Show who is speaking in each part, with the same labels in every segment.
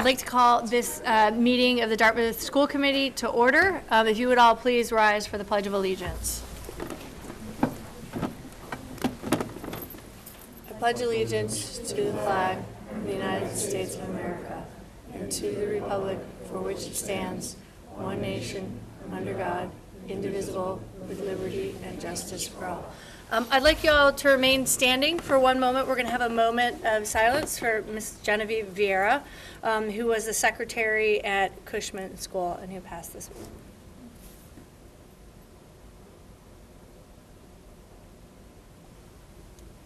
Speaker 1: I'd like to call this meeting of the Dartmouth School Committee to order. If you would all please rise for the Pledge of Allegiance. I pledge allegiance to the flag of the United States of America and to the republic for which it stands, one nation, under God, indivisible, with liberty and justice for all. I'd like you all to remain standing for one moment. We're going to have a moment of silence for Ms. Genevieve Vieira, who was the secretary at Cushman School and who passed this week.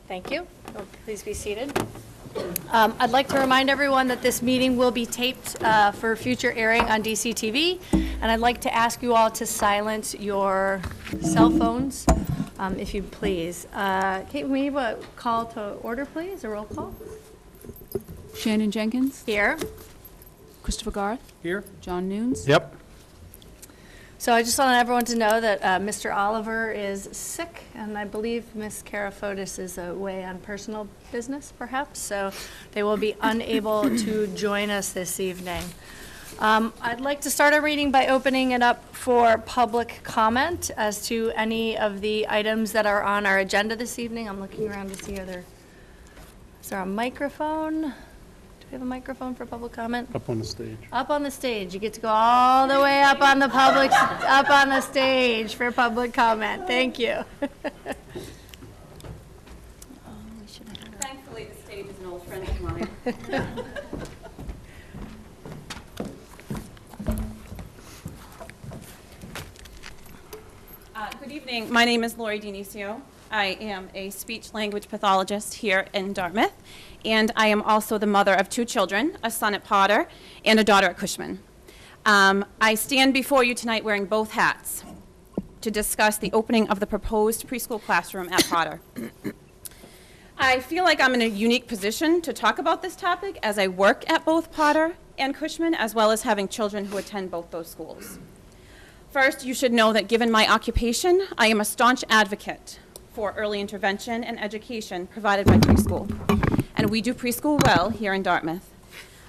Speaker 1: Thank you. Please be seated. I'd like to remind everyone that this meeting will be taped for future airing on DCTV, and I'd like to ask you all to silence your cell phones, if you please. Can we have a call to order, please? A roll call?
Speaker 2: Shannon Jenkins.
Speaker 1: Here.
Speaker 2: Christopher Garth.
Speaker 3: Here.
Speaker 2: John Nunes.
Speaker 3: Yep.
Speaker 1: So I just want everyone to know that Mr. Oliver is sick, and I believe Ms. Karafotis is away on personal business, perhaps, so they will be unable to join us this evening. I'd like to start our reading by opening it up for public comment as to any of the items that are on our agenda this evening. I'm looking around to see is there a microphone? Do we have a microphone for public comment?
Speaker 3: Up on the stage.
Speaker 1: Up on the stage. You get to go all the way up on the up on the stage for public comment. Thank you.
Speaker 4: Thankfully, the stage is an old friend of mine. Good evening. My name is Lori Dinicio. I am a speech-language pathologist here in Dartmouth, and I am also the mother of 2 children, a son at Potter and a daughter at Cushman. I stand before you tonight wearing both hats to discuss the opening of the proposed preschool classroom at Potter. I feel like I'm in a unique position to talk about this topic as I work at both Potter and Cushman, as well as having children who attend both those schools. First, you should know that given my occupation, I am a staunch advocate for early intervention and education provided by preschool. And we do preschool well here in Dartmouth.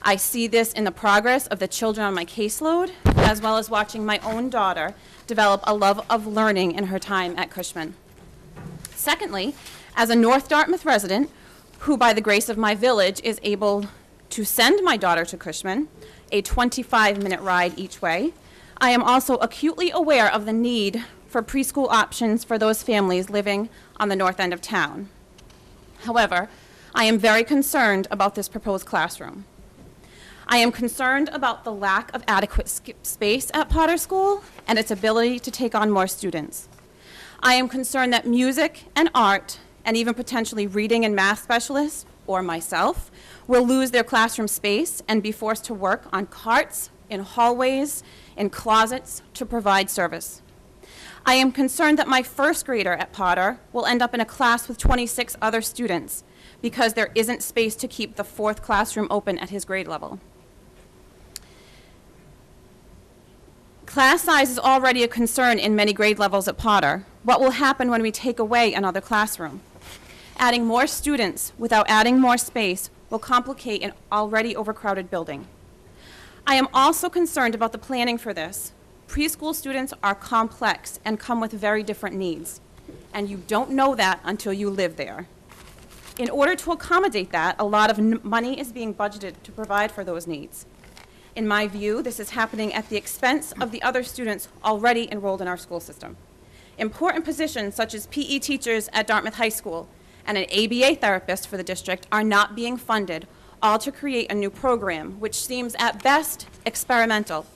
Speaker 4: I see this in the progress of the children on my caseload, as well as watching my own daughter develop a love of learning in her time at Cushman. Secondly, as a North Dartmouth resident, who by the grace of my village is able to send my daughter to Cushman, a 25-minute ride each way, I am also acutely aware of the need for preschool options for those families living on the north end of town. However, I am very concerned about this proposed classroom. I am concerned about the lack of adequate space at Potter School and its ability to take on more students. I am concerned that music and art, and even potentially reading and math specialists, or myself, will lose their classroom space and be forced to work on carts, in hallways, in closets to provide service. I am concerned that my first grader at Potter will end up in a class with 26 other students because there isn't space to keep the 4th classroom open at his grade level. Class size is already a concern in many grade levels at Potter. What will happen when we take away another classroom? Adding more students without adding more space will complicate an already overcrowded building. I am also concerned about the planning for this. Preschool students are complex and come with very different needs, and you don't know that until you live there. In order to accommodate that, a lot of money is being budgeted to provide for those needs. In my view, this is happening at the expense of the other students already enrolled in our school system. Important positions such as PE teachers at Dartmouth High School and an ABA therapist for the district are not being funded, all to create a new program, which seems at best experimental.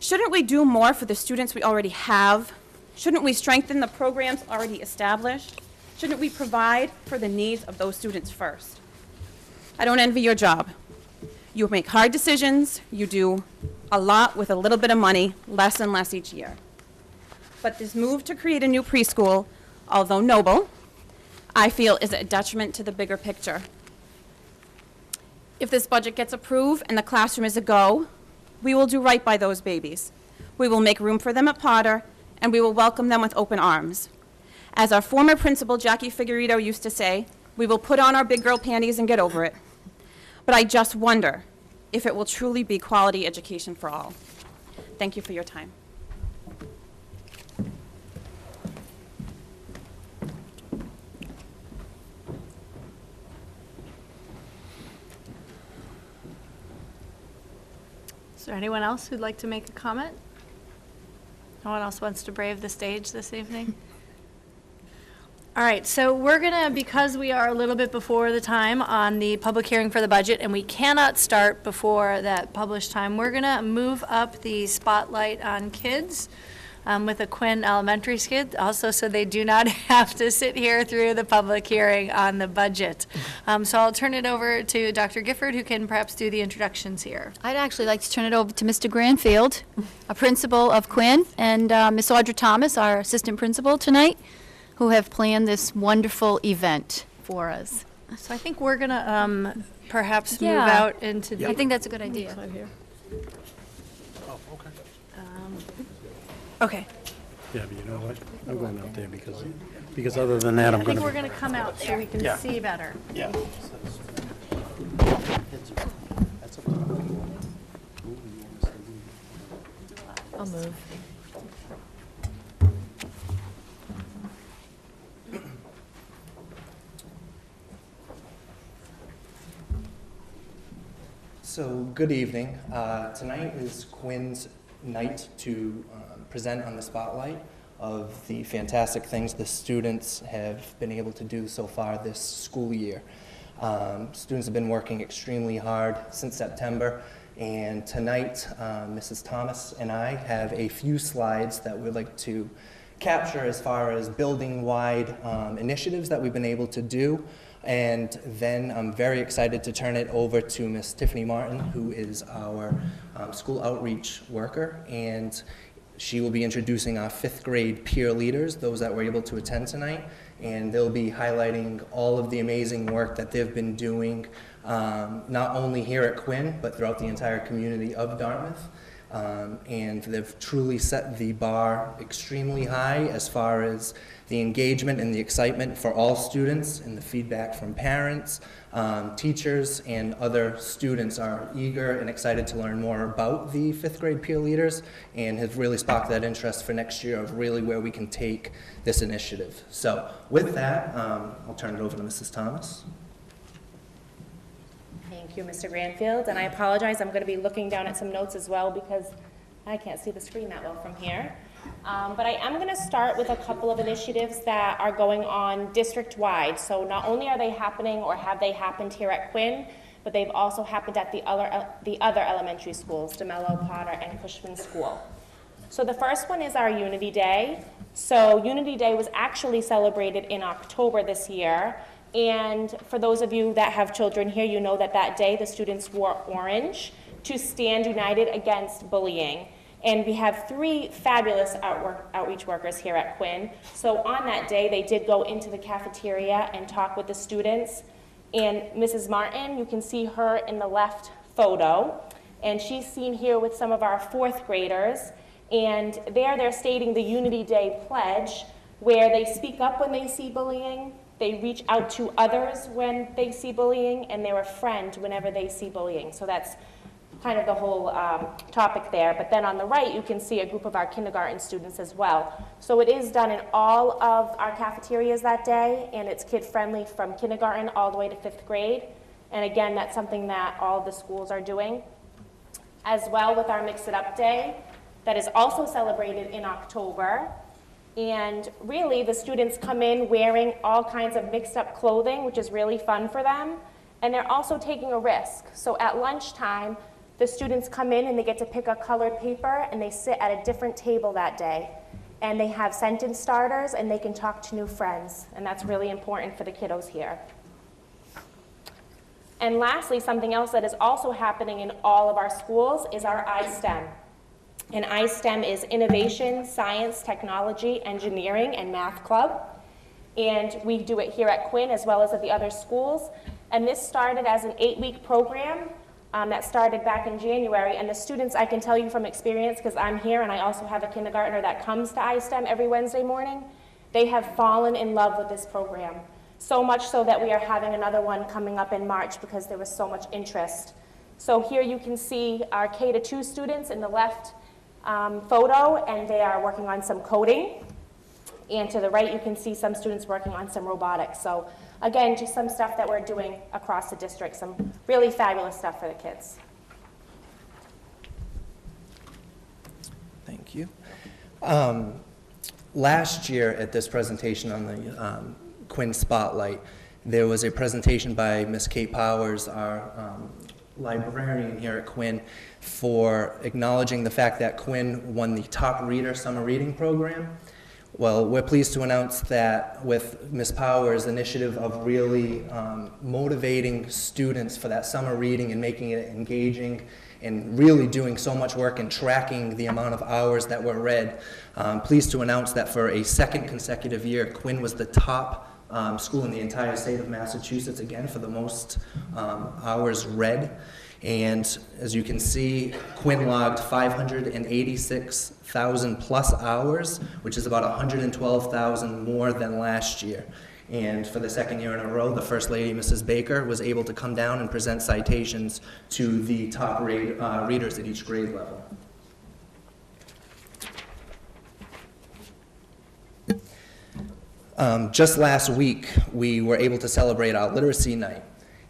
Speaker 4: Shouldn't we do more for the students we already have? Shouldn't we strengthen the programs already established? Shouldn't we provide for the needs of those students first? I don't envy your job. You make hard decisions, you do a lot with a little bit of money, less and less each year. But this move to create a new preschool, although noble, I feel is a detriment to the bigger picture. If this budget gets approved and the classroom is a go, we will do right by those babies. We will make room for them at Potter, and we will welcome them with open arms. As our former principal, Jackie Figueredo, used to say, we will put on our big girl panties and get over it. But I just wonder, if it will truly be quality education for all. Thank you for your time.
Speaker 1: Is there anyone else who'd like to make a comment? No one else wants to brave the stage this evening? All right, so we're gonna, because we are a little bit before the time on the public hearing for the budget, and we cannot start before that published time, we're gonna move up the spotlight on kids with a Quinn Elementary skid, also so they do not have to sit here through the public hearing on the budget. So I'll turn it over to Dr. Gifford, who can perhaps do the introductions here.
Speaker 3: I'd actually like to turn it over to Mr. Granfield, a principal of Quinn, and Miss Audra Thomas, our assistant principal tonight, who have planned this wonderful event for us.
Speaker 1: So I think we're gonna perhaps move
Speaker 3: Yeah.
Speaker 1: out into the.
Speaker 3: I think that's a good idea.
Speaker 1: Side here.
Speaker 5: Oh, okay.
Speaker 1: Okay,
Speaker 5: Yeah, but you know what? I'm going out there because other than that,
Speaker 1: I
Speaker 5: I'm
Speaker 1: think
Speaker 5: gonna.
Speaker 1: we're gonna come out so we can
Speaker 5: Yeah.
Speaker 1: see better.
Speaker 5: Yeah.
Speaker 3: I'll move.
Speaker 6: So, good evening. Tonight is Quinn's night to present on the spotlight of the fantastic things the students have been able to do so far this school year. Students have been working extremely hard since September, and tonight Mrs. Thomas and I have a few slides that we'd like to capture as far as building-wide initiatives that we've been able to do. And then I'm very excited to turn it over to Miss Tiffany Martin, who is our school outreach worker, and she will be introducing our 5th grade peer leaders, those that were able to attend tonight, and they'll be highlighting all of the amazing work that they've been doing, not only here at Quinn, but throughout the entire community of Dartmouth. And they've truly set the bar extremely high as far as the engagement and the excitement for all students, and the feedback from parents, teachers, and other students are eager and excited to learn more about the 5th grade peer leaders, and have really sparked that interest for next year of really where we can take this initiative. So with that, I'll turn it over to Mrs. Thomas.
Speaker 7: Thank you, Mr. Granfield, and I apologize, I'm going to be looking down at some notes as well because I can't see the screen that well from here. But I am going to start with a couple of initiatives that are going on district-wide. So not only are they happening or have they happened here at Quinn, but they've also happened at the other elementary schools, DeMello, Potter, and Cushman School. So the first one is our Unity Day. So Unity Day was actually celebrated in October this year. And for those of you that have children here, you know that that day the students wore orange to stand united against bullying. And we have 3 fabulous outreach workers here at Quinn. So on that day, they did go into the cafeteria and talk with the students. And Mrs. Martin, you can see her in the left photo. And she's seen here with some of our 4th graders. And there they're stating the Unity Day pledge, where they speak up when they see bullying, they reach out to others when they see bullying, and they're a friend whenever they see bullying. So that's kind of the whole topic there. But then on the right, you can see a group of our kindergarten students as well. So it is done in all of our cafeterias that day, and it's kid-friendly from kindergarten all the way to 5th grade. And again, that's something that all of the schools are doing. As well with our Mix It Up Day, that is also celebrated in October. And really, the students come in wearing all kinds of mixed up clothing, which is really fun for them. And they're also taking a risk. So at lunchtime, the students come in and they get to pick a colored paper, and they sit at a different table that day. And they have sentence starters, and they can talk to new friends. And that's really important for the kiddos here. And lastly, something else that is also happening in all of our schools is our iSTEM. And iSTEM is Innovation, Science, Technology, Engineering, and Math Club. And we do it here at Quinn as well as at the other schools. And this started as an 8-week program that started back in January. And the students, I can tell you from experience, because I'm here and I also have a kindergartner that comes to iSTEM every Wednesday morning, they have fallen in love with this program. So much so that we are having another one coming up in March because there was so much interest. So here you can see our K-2 students in the left photo, and they are working on some coding. And to the right, you can see some students working on some robotics. So again, just some stuff that we're doing across the district, some really fabulous stuff for the kids.
Speaker 6: Thank you. Last year at this presentation on the Quinn Spotlight, there was a presentation by Miss Kate Powers, our librarian here at Quinn, for acknowledging the fact that Quinn won the Top Reader Summer Reading Program. Well, we're pleased to announce that with Ms. Powers' initiative of really motivating students for that summer reading and making it engaging and really doing so much work and tracking the amount of hours that were read, pleased to announce that for a second consecutive year, Quinn was the top school in the entire state of Massachusetts, again, for the most hours read. And as you can see, Quinn logged 586,000 plus hours, which is about 112,000 more than last year. And for the second year in a row, the First Lady, Mrs. Baker, was able to come down and present citations to the top readers at each grade level. Just last week, we were able to celebrate our Literacy Night.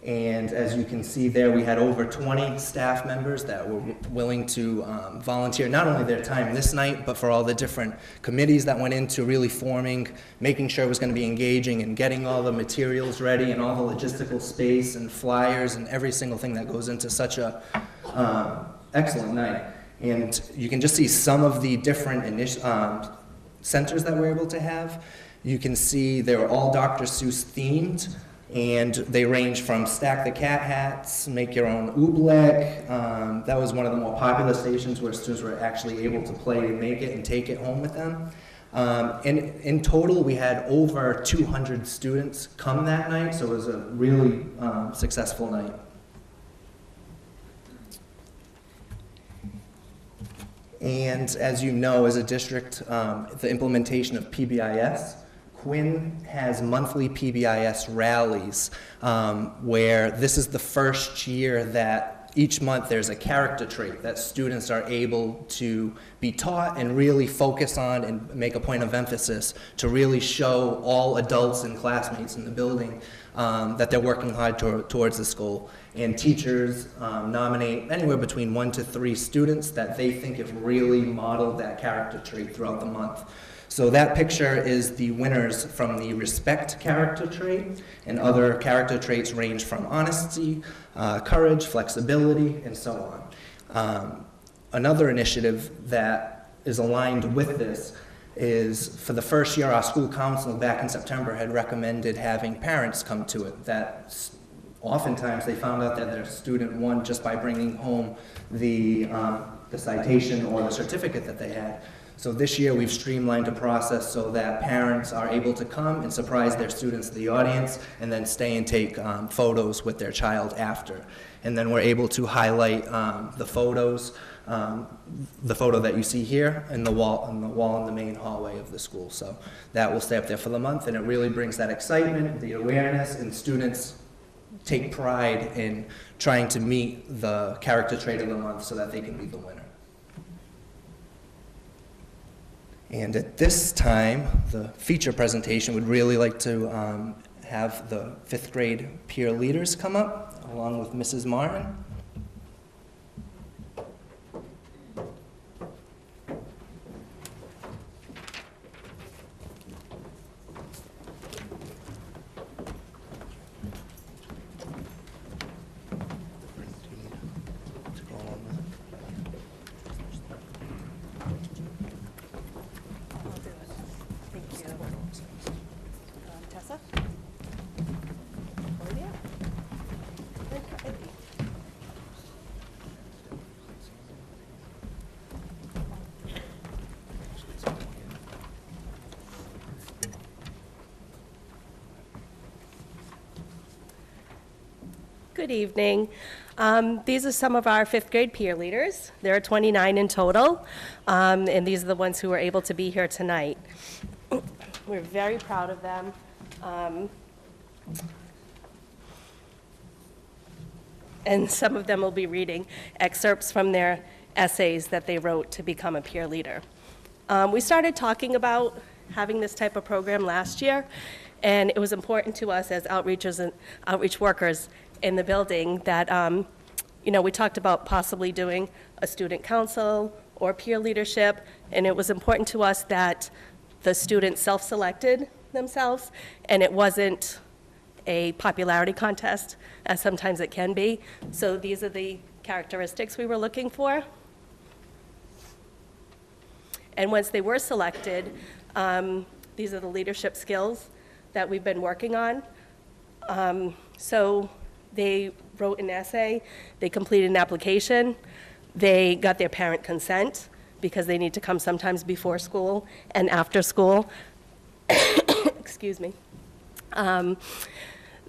Speaker 6: And as you can see there, we had over 20 staff members that were willing to volunteer not only their time this night, but for all the different committees that went into really forming, making sure it was going to be engaging and getting all the materials ready and all the logistical space and flyers and every single thing that goes into such a excellent night. And you can just see some of the different centers that we're able to have. You can see they were all Dr. Seuss themed. And they range from stack the cat hats, make your own oobleck. That was one of the more popular stations where students were actually able to play and make it and take it home with them. And in total, we had over 200 students come that night, so it was a really successful night. And as you know, as a district, the implementation of PBIS, Quinn has monthly PBIS Rallies, where this is the first year that each month there's a character trait that students are able to be taught and really focus on and make a point of emphasis to really show all adults and classmates in the building that they're working hard towards this goal. And teachers nominate anywhere between 1 to 3 students that they think have really modeled that character trait throughout the month. So that picture is the winners from the respect character trait, and other character traits range from honesty, courage, flexibility, and so on. Another initiative that is aligned with this is, for the first year, our school council back in September had recommended having parents come to it. That oftentimes they found out that their student won just by bringing home the citation or the certificate that they had. So this year we've streamlined a process so that parents are able to come and surprise their students in the audience and then stay and take photos with their child after. And then we're able to highlight the photos, the photo that you see here in the wall in the main hallway of the school. So that will stay up there for the month, and it really brings that excitement, the awareness, and students take pride in trying to meet the character trait of the month so that they can be the winner. And at this time, the feature presentation would really like to have the 5th grade peer leaders come up, along with Mrs. Martin.
Speaker 8: Good evening. These are some of our 5th grade peer leaders. There are 29 in total, and these are the ones who were able to be here tonight. We're very proud of them. and some of them will be reading excerpts from their essays that they wrote to become a peer leader. We started talking about having this type of program last year, and it was important to us as outreachers and outreach workers in the building that, we talked about possibly doing a student council or peer leadership, and it was important to us that the students self-selected themselves, and it wasn't a popularity contest, as sometimes it can be. So these are the characteristics we were looking for. And once they were selected, these are the leadership skills that we've been working on. So they wrote an essay, they completed an application, they got their parent consent because they need to come sometimes before school and after school. Excuse me.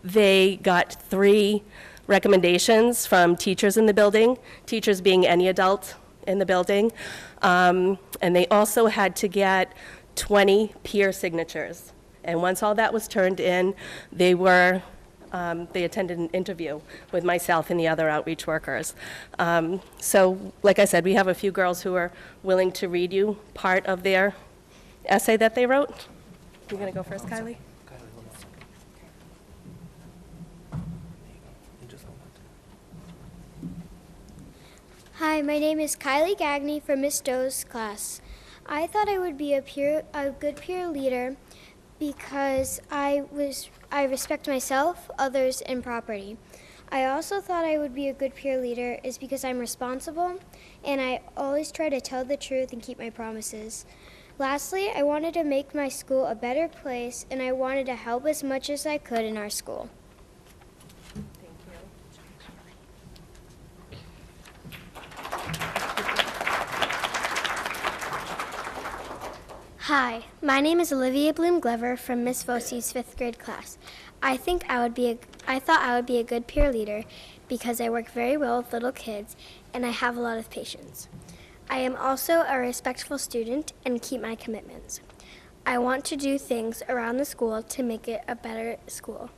Speaker 8: They got 3 recommendations from teachers in the building, teachers being any adult in the building. And they also had to get 20 peer signatures. And once all that was turned in, they attended an interview with myself and the other outreach workers. So, like I said, we have a few girls who are willing to read you part of their essay that they wrote. You're going to go first, Kylie?
Speaker 9: Hi, my name is Kylie Gagney from Miss Doe's class. I thought I would be a good peer leader because I respect myself, others, and property. I also thought I would be a good peer leader is because I'm responsible and I always try to tell the truth and keep my promises. Lastly, I wanted to make my school a better place and I wanted to help as much as I could in our school. Hi, my name is Olivia Bloom Glover from Miss Vosie's 5th grade class. I thought I would be a good peer leader because I work very well with little kids and I have a lot of patience. I am also a respectful student and keep my commitments. I want to do things around the school to make it a better school.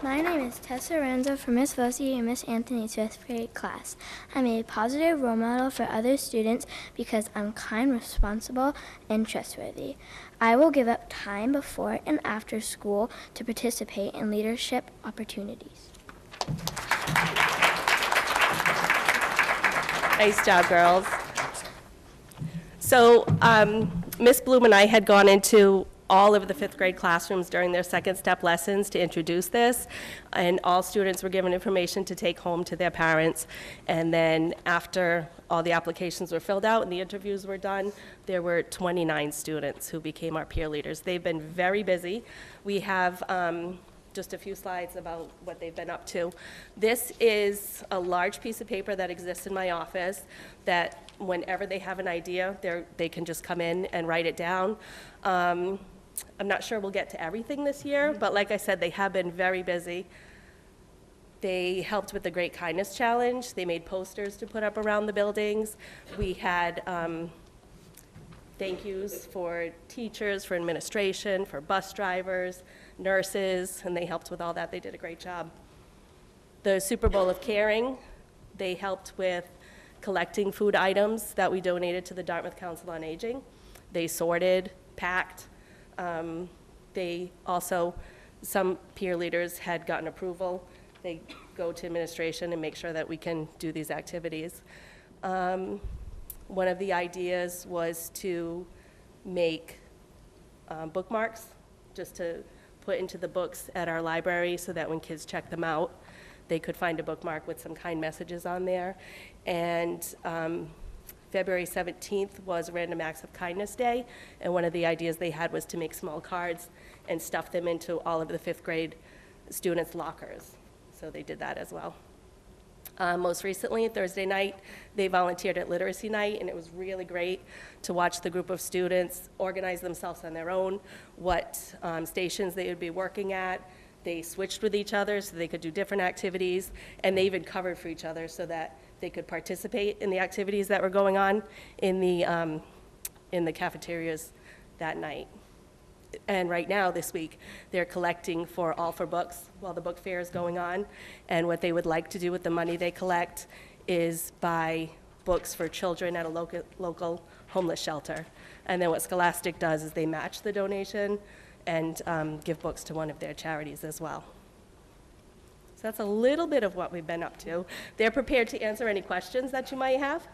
Speaker 9: My name is Tessa Renzo from Miss Vosie and Miss Anthony's 5th grade class. I'm a positive role model for other students because I'm kind, responsible, and trustworthy. I will give up time before and after school to participate in leadership opportunities.
Speaker 8: Nice job, girls. So Miss Bloom and I had gone into all of the 5th grade classrooms during their second step lessons to introduce this, and all students were given information to take home to their parents. And then after all the applications were filled out and the interviews were done, there were 29 students who became our peer leaders. They've been very busy. We have just a few slides about what they've been up to. This is a large piece of paper that exists in my office that whenever they have an idea, they can just come in and write it down. I'm not sure we'll get to everything this year, but like I said, they have been very busy. They helped with the Great Kindness Challenge. They made posters to put up around the buildings. We had thank yous for teachers, for administration, for bus drivers, nurses, and they helped with all that. They did a great job. The Super Bowl of Caring, they helped with collecting food items that we donated to the Dartmouth Council on Aging. They sorted, packed. They also, some peer leaders had gotten approval. They go to administration and make sure that we can do these activities. One of the ideas was to make bookmarks, just to put into the books at our library so that when kids check them out, they could find a bookmark with some kind messages on there. And February 17th was Random Acts of Kindness Day, and one of the ideas they had was to make small cards and stuff them into all of the 5th grade students' lockers. So they did that as well. Most recently, Thursday night, they volunteered at Literacy Night, and it was really great to watch the group of students organize themselves on their own, what stations they would be working at. They switched with each other so they could do different activities, and they even covered for each other so that they could participate in the activities that were going on in the cafeterias that night. And right now, this week, they're collecting for All for Books while the book fair is going on. And what they would like to do with the money they collect is buy books for children at a local homeless shelter. And then what Scholastic does is they match the donation and give books to one of their charities as well. So that's a little bit of what we've been up to. They're prepared to answer any questions that you might have.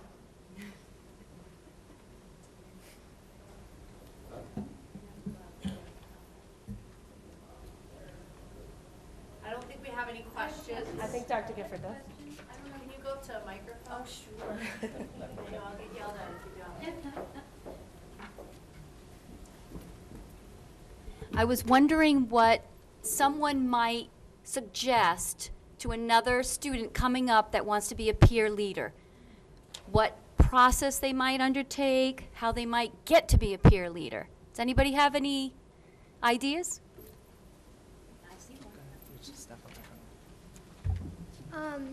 Speaker 1: I don't think we have any questions.
Speaker 8: I think Dr. Gifford does.
Speaker 1: Can you go to a microphone? Oh, sure. I'll get yelled at if you don't.
Speaker 3: I was wondering what someone might suggest to another student coming up that wants to be a peer leader. What process they might undertake, how they might get to be a peer leader. Does anybody have any ideas?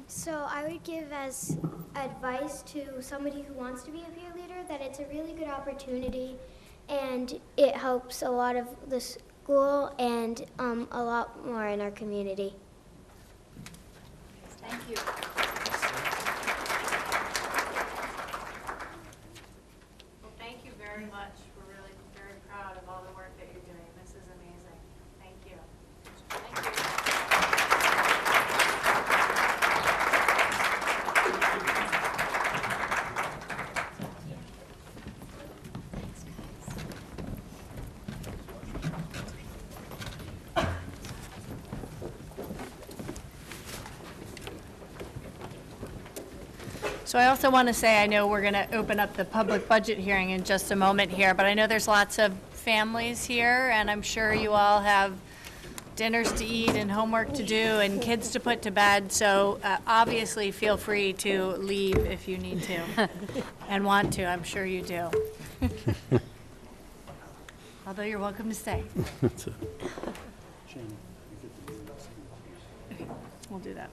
Speaker 9: So I would give as advice to somebody who wants to be a peer leader that it's a really good opportunity and it helps a lot of the school and a lot more in our community.
Speaker 3: Thank you.
Speaker 1: Well, thank you very much. We're really very proud of all the work that you're doing. This is amazing. Thank you. Thank you. So I also want to say, I know we're going to open up the public budget hearing in just a moment here, but I know there's lots of families here, and I'm sure you all have dinners to eat and homework to do and kids to put to bed, so obviously feel free to leave if you need to and want to. I'm sure you do. Although you're welcome to stay. We'll do that.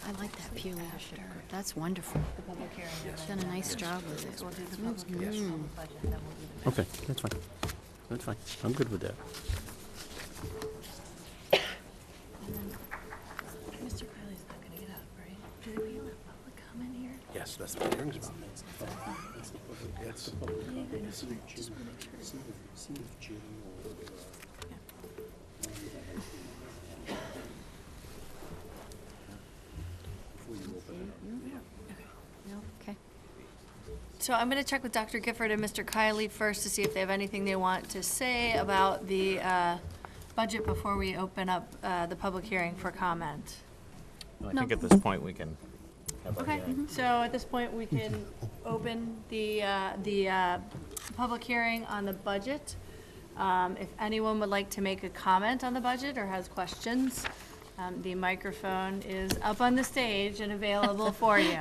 Speaker 3: I like that peer leadership group. That's wonderful. Done a nice job with it.
Speaker 1: We'll do the public hearing on the budget, then we'll do the
Speaker 5: Okay, that's fine. That's fine. I'm good with that.
Speaker 1: Mr. Crowley's not going to get up, right? Did we let public comment here?
Speaker 5: Yes, that's what the hearing's about. Yes.
Speaker 3: Okay.
Speaker 1: So I'm going to check with Dr. Gifford and Mr. Kiley first to see if they have anything they want to say about the budget before we open up the public hearing for comment.
Speaker 10: I think at this point we can have our
Speaker 1: Okay,
Speaker 10: hearing.
Speaker 1: so at this point, we can open the public hearing on the budget. If anyone would like to make a comment on the budget or has questions, the microphone is up on the stage and available for you.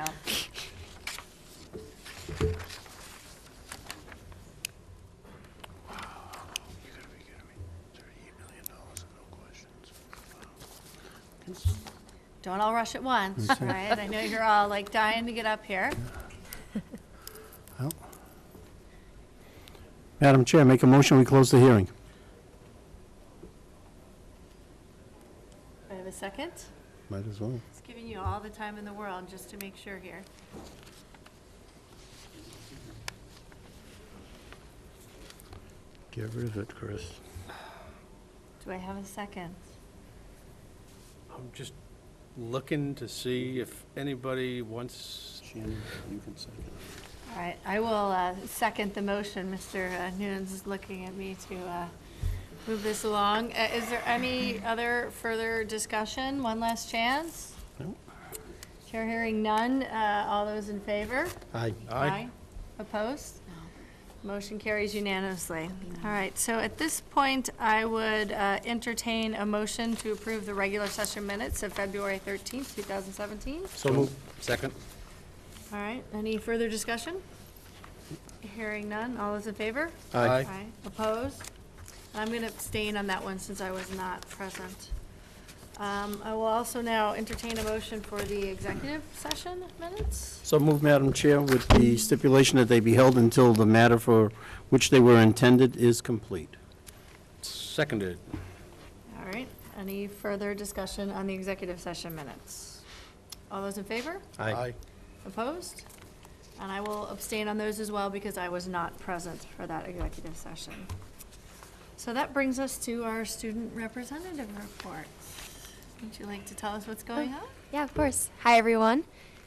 Speaker 1: Don't all rush at once, right? I know you're all like dying to get up here.
Speaker 5: Well, Madam Chair, make a motion, we close the hearing.
Speaker 1: I have a second.
Speaker 5: Might as well.
Speaker 1: It's giving you all the time in the world just to make sure here.
Speaker 5: Get rid of it, Chris.
Speaker 1: Do I have a second?
Speaker 11: I'm just looking to see if anybody wants.
Speaker 5: Shannon, you can second.
Speaker 1: All right, I will second the motion. Mr. Nunes is looking at me to move this along. Is there any other further discussion? One last chance?
Speaker 5: No.
Speaker 1: Chair hearing none. All those in favor?
Speaker 5: Aye.
Speaker 11: Aye.
Speaker 1: Opposed? Motion carries unanimously. All right, so at this point, I would entertain a motion to approve the regular session minutes of February 13th, 2017.
Speaker 11: So moved. Second.
Speaker 1: All right, any further discussion? Hearing none, all those in favor?
Speaker 11: Aye.
Speaker 1: Opposed? I'm going to abstain on that one since I was not present. I will also now entertain a motion for the executive session minutes.
Speaker 5: So move, Madam Chair, with the stipulation that they be held until the matter for which they were intended is complete. Seconded.
Speaker 1: All right, any further discussion on the executive session minutes? All those in favor?
Speaker 5: Aye.
Speaker 1: Opposed? And I will abstain on those as well because I was not present for that executive session. So that brings us to our student representative report. Would you like to tell us what's going on?
Speaker 12: Yeah, of course. Hi, everyone.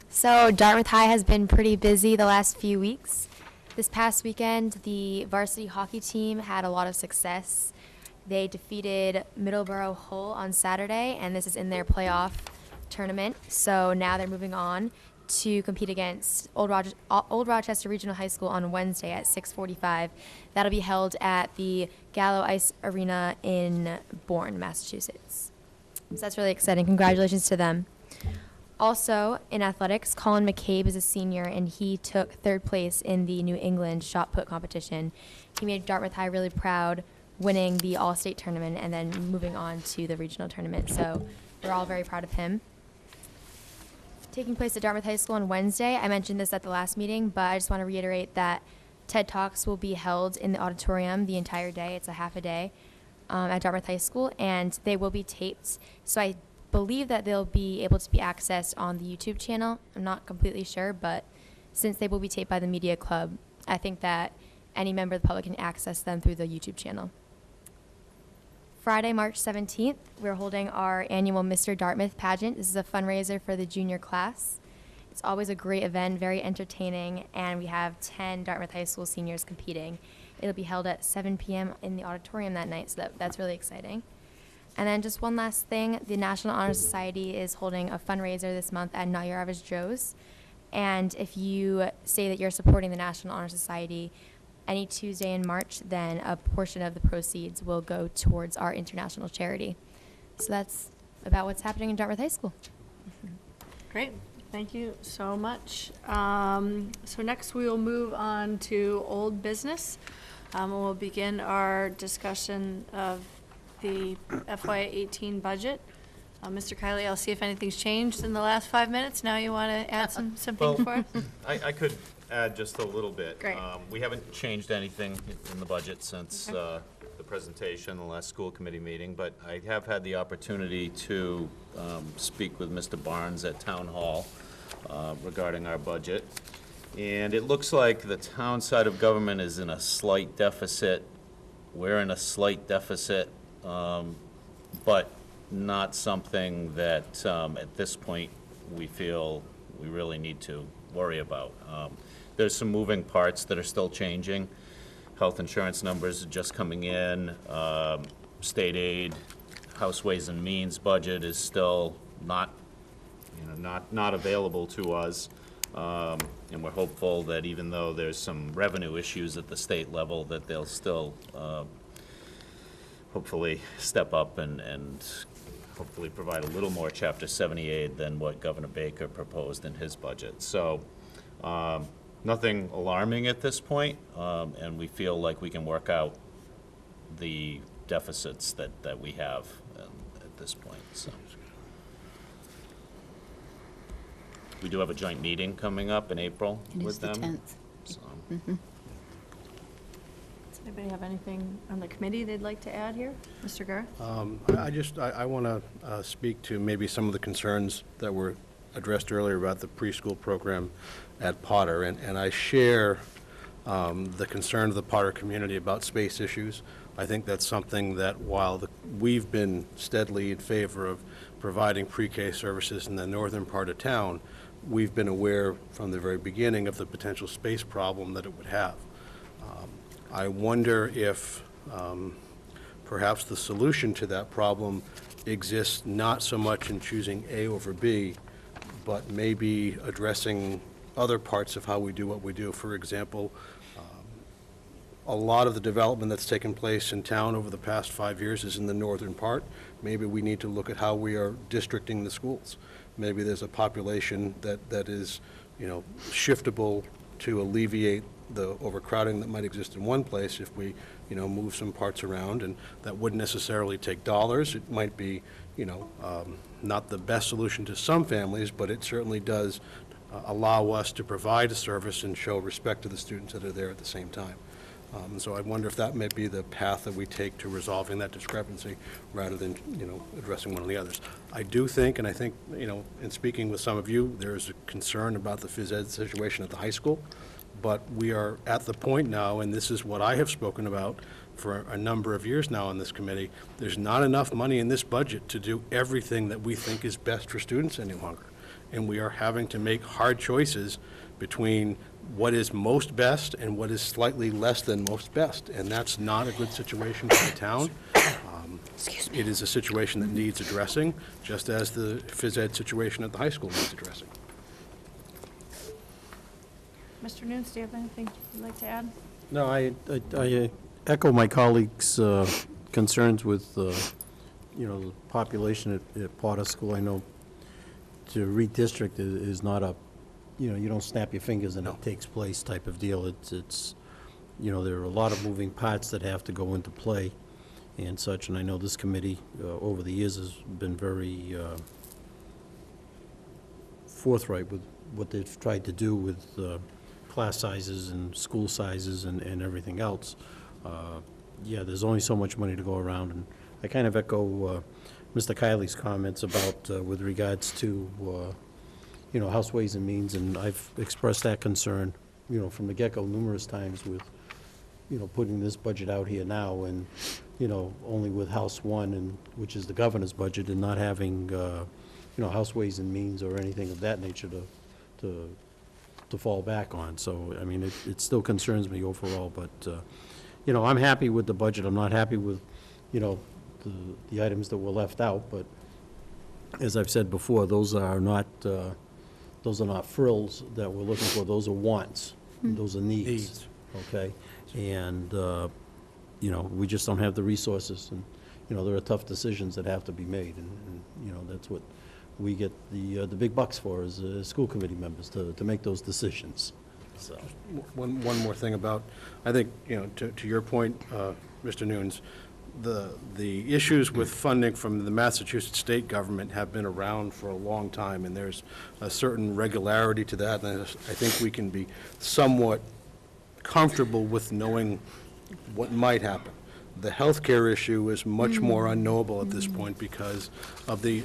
Speaker 12: So Dartmouth High has been pretty busy the last few weeks. This past weekend, the varsity hockey team had a lot of success. They defeated Middleborough Hull on Saturday, and this is in their playoff tournament. So now they're moving on to compete against Old Rochester Regional High School on Wednesday at 6:45. That'll be held at the Gallo Ice Arena in Bourne, Massachusetts. So that's really exciting. Congratulations to them. Also, in athletics, Colin McCabe is a senior, and he took third place in the New England shot put competition. He made Dartmouth High really proud, winning the All-State tournament and then moving on to the regional tournament. So we're all very proud of him. Taking place at Dartmouth High School on Wednesday, I mentioned this at the last meeting, but I just want to reiterate that TED Talks will be held in the auditorium the entire day. It's a half a day. At Dartmouth High School, and they will be taped. So I believe that they'll be able to be accessed on the YouTube channel. I'm not completely sure, but since they will be taped by the Media Club, I think that any member of the public can access them through the YouTube channel. Friday, March 17th, we're holding our annual Mr. Dartmouth pageant. This is a fundraiser for the junior class. It's always a great event, very entertaining, and we have 10 Dartmouth High School seniors competing. It'll be held at 7 p.m. in the auditorium that night, so that's really exciting. And then just one last thing, the National Honor Society is holding a fundraiser this month at Not Your Average Joe's. And if you say that you're supporting the National Honor Society any Tuesday in March, then a portion of the proceeds will go towards our international charity. So that's about what's happening in Dartmouth High School.
Speaker 1: Great, thank you so much. So next we will move on to old business. We'll begin our discussion of the FY18 budget. Mr. Kiley, I'll see if anything's changed in the last 5 minutes. Now you want to add something for us?
Speaker 10: I could add just a little bit.
Speaker 1: Great.
Speaker 10: We haven't changed anything in the budget since the presentation, the last school committee meeting, but I have had the opportunity to speak with Mr. Barnes at Town Hall regarding our budget. And it looks like the town side of government is in a slight deficit. We're in a slight deficit, but not something that at this point we feel we really need to worry about. There's some moving parts that are still changing. Health insurance numbers are just coming in. State aid, House Ways and Means budget is still not available to us. And we're hopeful that even though there's some revenue issues at the state level, that they'll still hopefully step up and hopefully provide a little more Chapter 70 aid than what Governor Baker proposed in his budget. So nothing alarming at this point, and we feel like we can work out the deficits that we have at this point. So. We do have a joint meeting coming up in April with them.
Speaker 2: It is the 10th.
Speaker 10: So.
Speaker 1: Does anybody have anything on the committee they'd like to add here? Mr. Garth?
Speaker 5: I want to speak to maybe some of the concerns that were addressed earlier about the preschool program at Potter, and I share the concern of the Potter community about space issues. I think that's something that while we've been steadily in favor of providing pre-K services in the northern part of town, we've been aware from the very beginning of the potential space problem that it would have. I wonder if perhaps the solution to that problem exists not so much in choosing A over B, but maybe addressing other parts of how we do what we do. For example, a lot of the development that's taken place in town over the past 5 years is in the northern part. Maybe we need to look at how we are districting the schools. Maybe there's a population that is, shiftable to alleviate the overcrowding that might exist in one place if we, move some parts around, and that wouldn't necessarily take dollars. It might be, not the best solution to some families, but it certainly does allow us to provide a service and show respect to the students that are there at the same time. So I wonder if that may be the path that we take to resolving that discrepancy rather than, addressing one of the others. I do think, and I think, in speaking with some of you, there is a concern about the phys ed situation at the high school, but we are at the point now, and this is what I have spoken about for a number of years now on this committee, there's not enough money in this budget to do everything that we think is best for students any longer. And we are having to make hard choices between what is most best and what is slightly less than most best. And that's not a good situation for the town. It is a situation that needs addressing, just as the phys ed situation at the high school needs addressing.
Speaker 1: Mr. Nunes, do you have anything you'd like to add?
Speaker 13: No, I echo my colleagues' concerns with, the population at Potter School. I know to redistrict is not a, you don't snap your fingers and it takes place type of deal. It's there are a lot of moving parts that have to go into play and such, and I know this committee over the years has been very forthright with what they've tried to do with class sizes and school sizes and everything else. Yeah, there's only so much money to go around, and I kind of echo Mr. Kiley's comments about with regards to House Ways and Means, and I've expressed that concern from the get-go numerous times with putting this budget out here now, and only with House 1, and which is the governor's budget, and not having House Ways and Means or anything of that nature to fall back on. So I mean, it still concerns me overall, but I'm happy with the budget. I'm not happy with the items that were left out, but as I've said before, those are not frills that we're looking for. Those are wants. Those are needs. Okay, and we just don't have the resources, and there are tough decisions that have to be made, and that's what we get the big bucks for as school committee members, to make those decisions. So
Speaker 5: One more thing about, I think, to your point, Mr. Nunes, the issues with funding from the Massachusetts state government have been around for a long time, and there's a certain regularity to that, and I think we can be somewhat comfortable with knowing what might happen. The healthcare issue is much more unknowable at this point because of the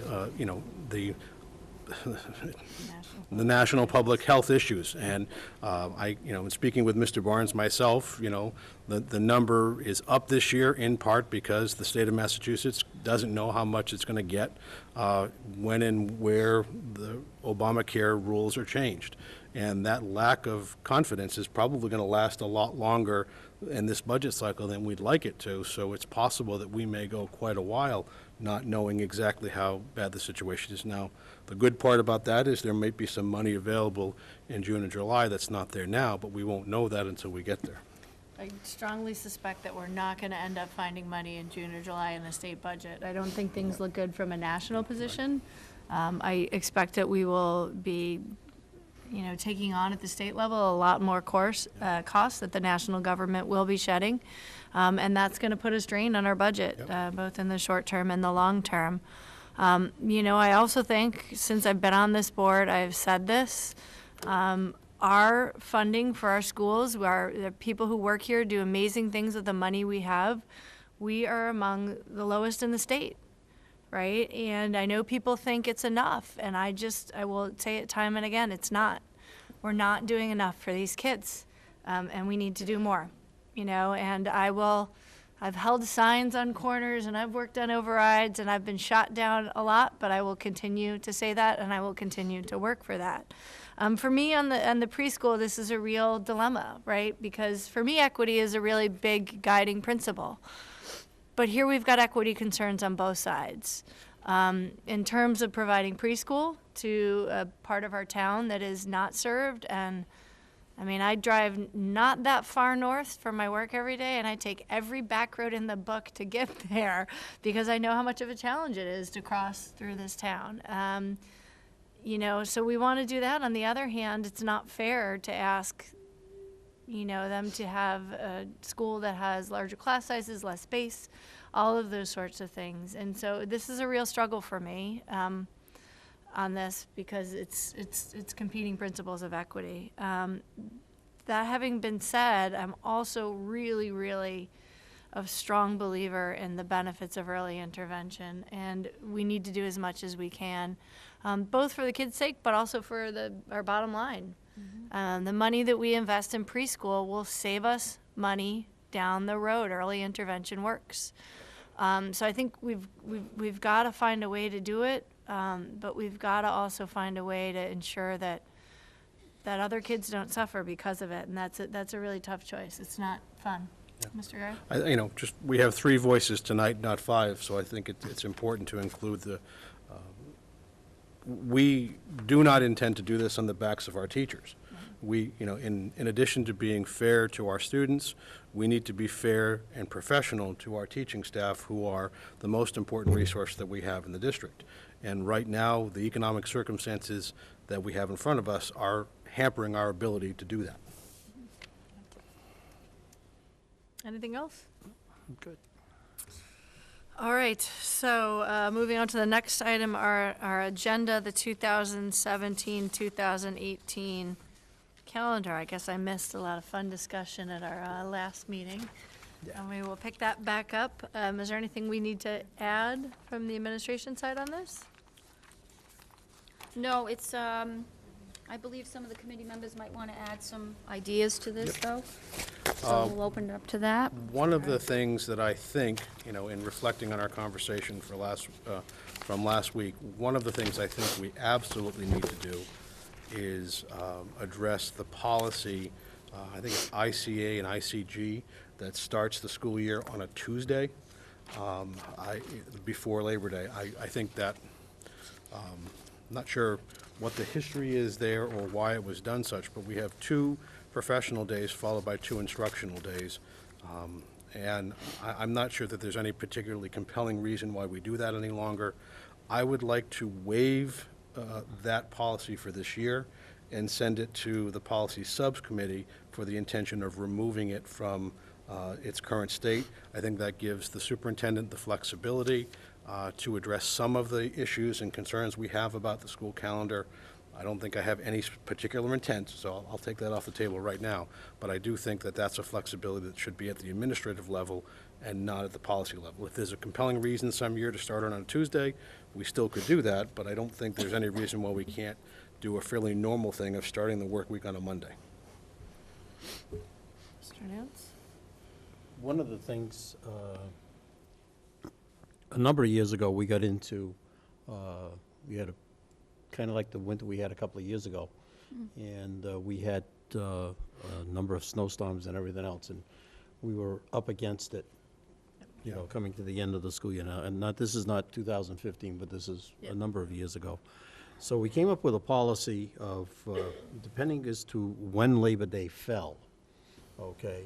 Speaker 5: national public health issues. And in speaking with Mr. Barnes myself, the number is up this year in part because the state of Massachusetts doesn't know how much it's going to get when and where the Obamacare rules are changed. And that lack of confidence is probably going to last a lot longer in this budget cycle than we'd like it to. So it's possible that we may go quite a while not knowing exactly how bad the situation is now. The good part about that is there might be some money available in June and July that's not there now, but we won't know that until we get there.
Speaker 1: I strongly suspect that we're not going to end up finding money in June or July in the state budget. I don't think things look good from a national position. I expect that we will be taking on at the state level a lot more costs that the national government will be shedding. And that's going to put a strain on our budget, both in the short term and the long term. I also think, since I've been on this board, I've said this, our funding for our schools, the people who work here do amazing things with the money we have. We are among the lowest in the state. Right? And I know people think it's enough, and I will say it time and again, it's not. We're not doing enough for these kids, and we need to do more, and I've held signs on corners, and I've worked on overrides, and I've been shot down a lot, but I will continue to say that, and I will continue to work for that. For me, on the preschool, this is a real dilemma, right? Because for me, equity is a really big guiding principle. But here we've got equity concerns on both sides. In terms of providing preschool to a part of our town that is not served, and I drive not that far north for my work every day, and I take every back road in the book to get there because I know how much of a challenge it is to cross through this town. So we want to do that. On the other hand, it's not fair to ask them to have a school that has larger class sizes, less space. all of those sorts of things. And so this is a real struggle for me on this, because it's competing principles of equity. That having been said, I'm also really, really a strong believer in the benefits of early intervention, and we need to do as much as we can, both for the kids' sake, but also for our bottom line. The money that we invest in preschool will save us money down the road. Early intervention works. So I think we've got to find a way to do it, but we've got to also find a way to ensure that other kids don't suffer because of it, and that's a really tough choice. It's not fun. Mr. Gary?
Speaker 5: We have 3 voices tonight, not 5, so I think it's important to include we do not intend to do this on the backs of our teachers. We, in addition to being fair to our students, we need to be fair and professional to our teaching staff, who are the most important resource that we have in the district. And right now, the economic circumstances that we have in front of us are hampering our ability to do that.
Speaker 1: Anything else?
Speaker 5: Good.
Speaker 1: All right, so moving on to the next item, our agenda, the 2017-2018 calendar. I guess I missed a lot of fun discussion at our last meeting. And we will pick that back up. Is there anything we need to add from the administration side on this?
Speaker 3: No, it's, I believe some of the committee members might want to add some ideas to this, though. So we'll open it up to that.
Speaker 5: One of the things that I think, in reflecting on our conversation from last week, one of the things I think we absolutely need to do is address the policy, I think it's ICA and ICG, that starts the school year on a Tuesday before Labor Day. I think that, I'm not sure what the history is there or why it was done such, but we have 2 professional days followed by 2 instructional days. And I'm not sure that there's any particularly compelling reason why we do that any longer. I would like to waive that policy for this year and send it to the policy subcommittee for the intention of removing it from its current state. I think that gives the superintendent the flexibility to address some of the issues and concerns we have about the school calendar. I don't think I have any particular intent, so I'll take that off the table right now. But I do think that that's a flexibility that should be at the administrative level and not at the policy level. If there's a compelling reason some year to start on a Tuesday, we still could do that, but I don't think there's any reason why we can't do a fairly normal thing of starting the work week on a Monday.
Speaker 1: Mr. Nance?
Speaker 13: One of the things, a number of years ago, we got into, we had a kind of like the winter we had a couple of years ago. And we had a number of snowstorms and everything else, and we were up against it, coming to the end of the school year now. And this is not 2015, but this is a number of years ago. So we came up with a policy of, depending as to when Labor Day fell, okay,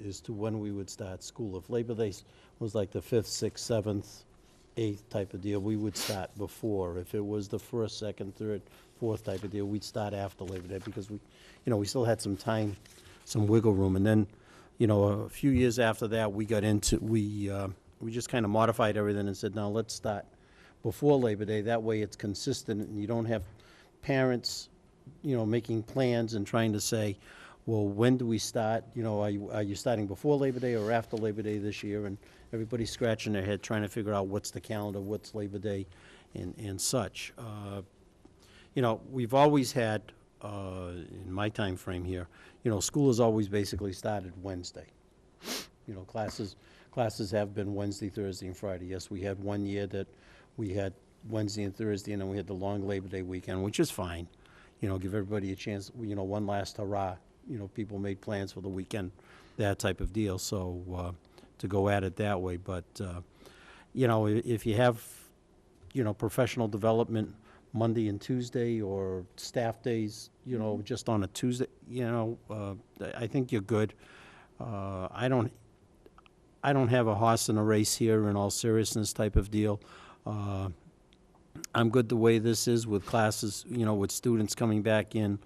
Speaker 13: as to when we would start school. If Labor Day was like the 5th, 6th, 7th, 8th type of deal, we would start before. If it was the 1st, 2nd, 3rd, 4th type of deal, we'd start after Labor Day, because we still had some time, some wiggle room. And then, a few years after that, we got into, we just kind of modified everything and said, now let's start before Labor Day. That way it's consistent, and you don't have parents, making plans and trying to say, well, when do we start? Are you starting before Labor Day or after Labor Day this year? And everybody's scratching their head trying to figure out what's the calendar, what's Labor Day, and such. We've always had, in my time frame here, school has always basically started Wednesday. Classes have been Wednesday, Thursday, and Friday. Yes, we had one year that we had Wednesday and Thursday, and then we had the long Labor Day weekend, which is fine. Give everybody a chance, one last hurrah. People made plans for the weekend, that type of deal. So to go at it that way. But, if you have, professional development Monday and Tuesday, or staff days, just on a Tuesday, I think you're good. I don't have a horse in a race here, in all seriousness, type of deal. I'm good the way this is with classes, with students coming back in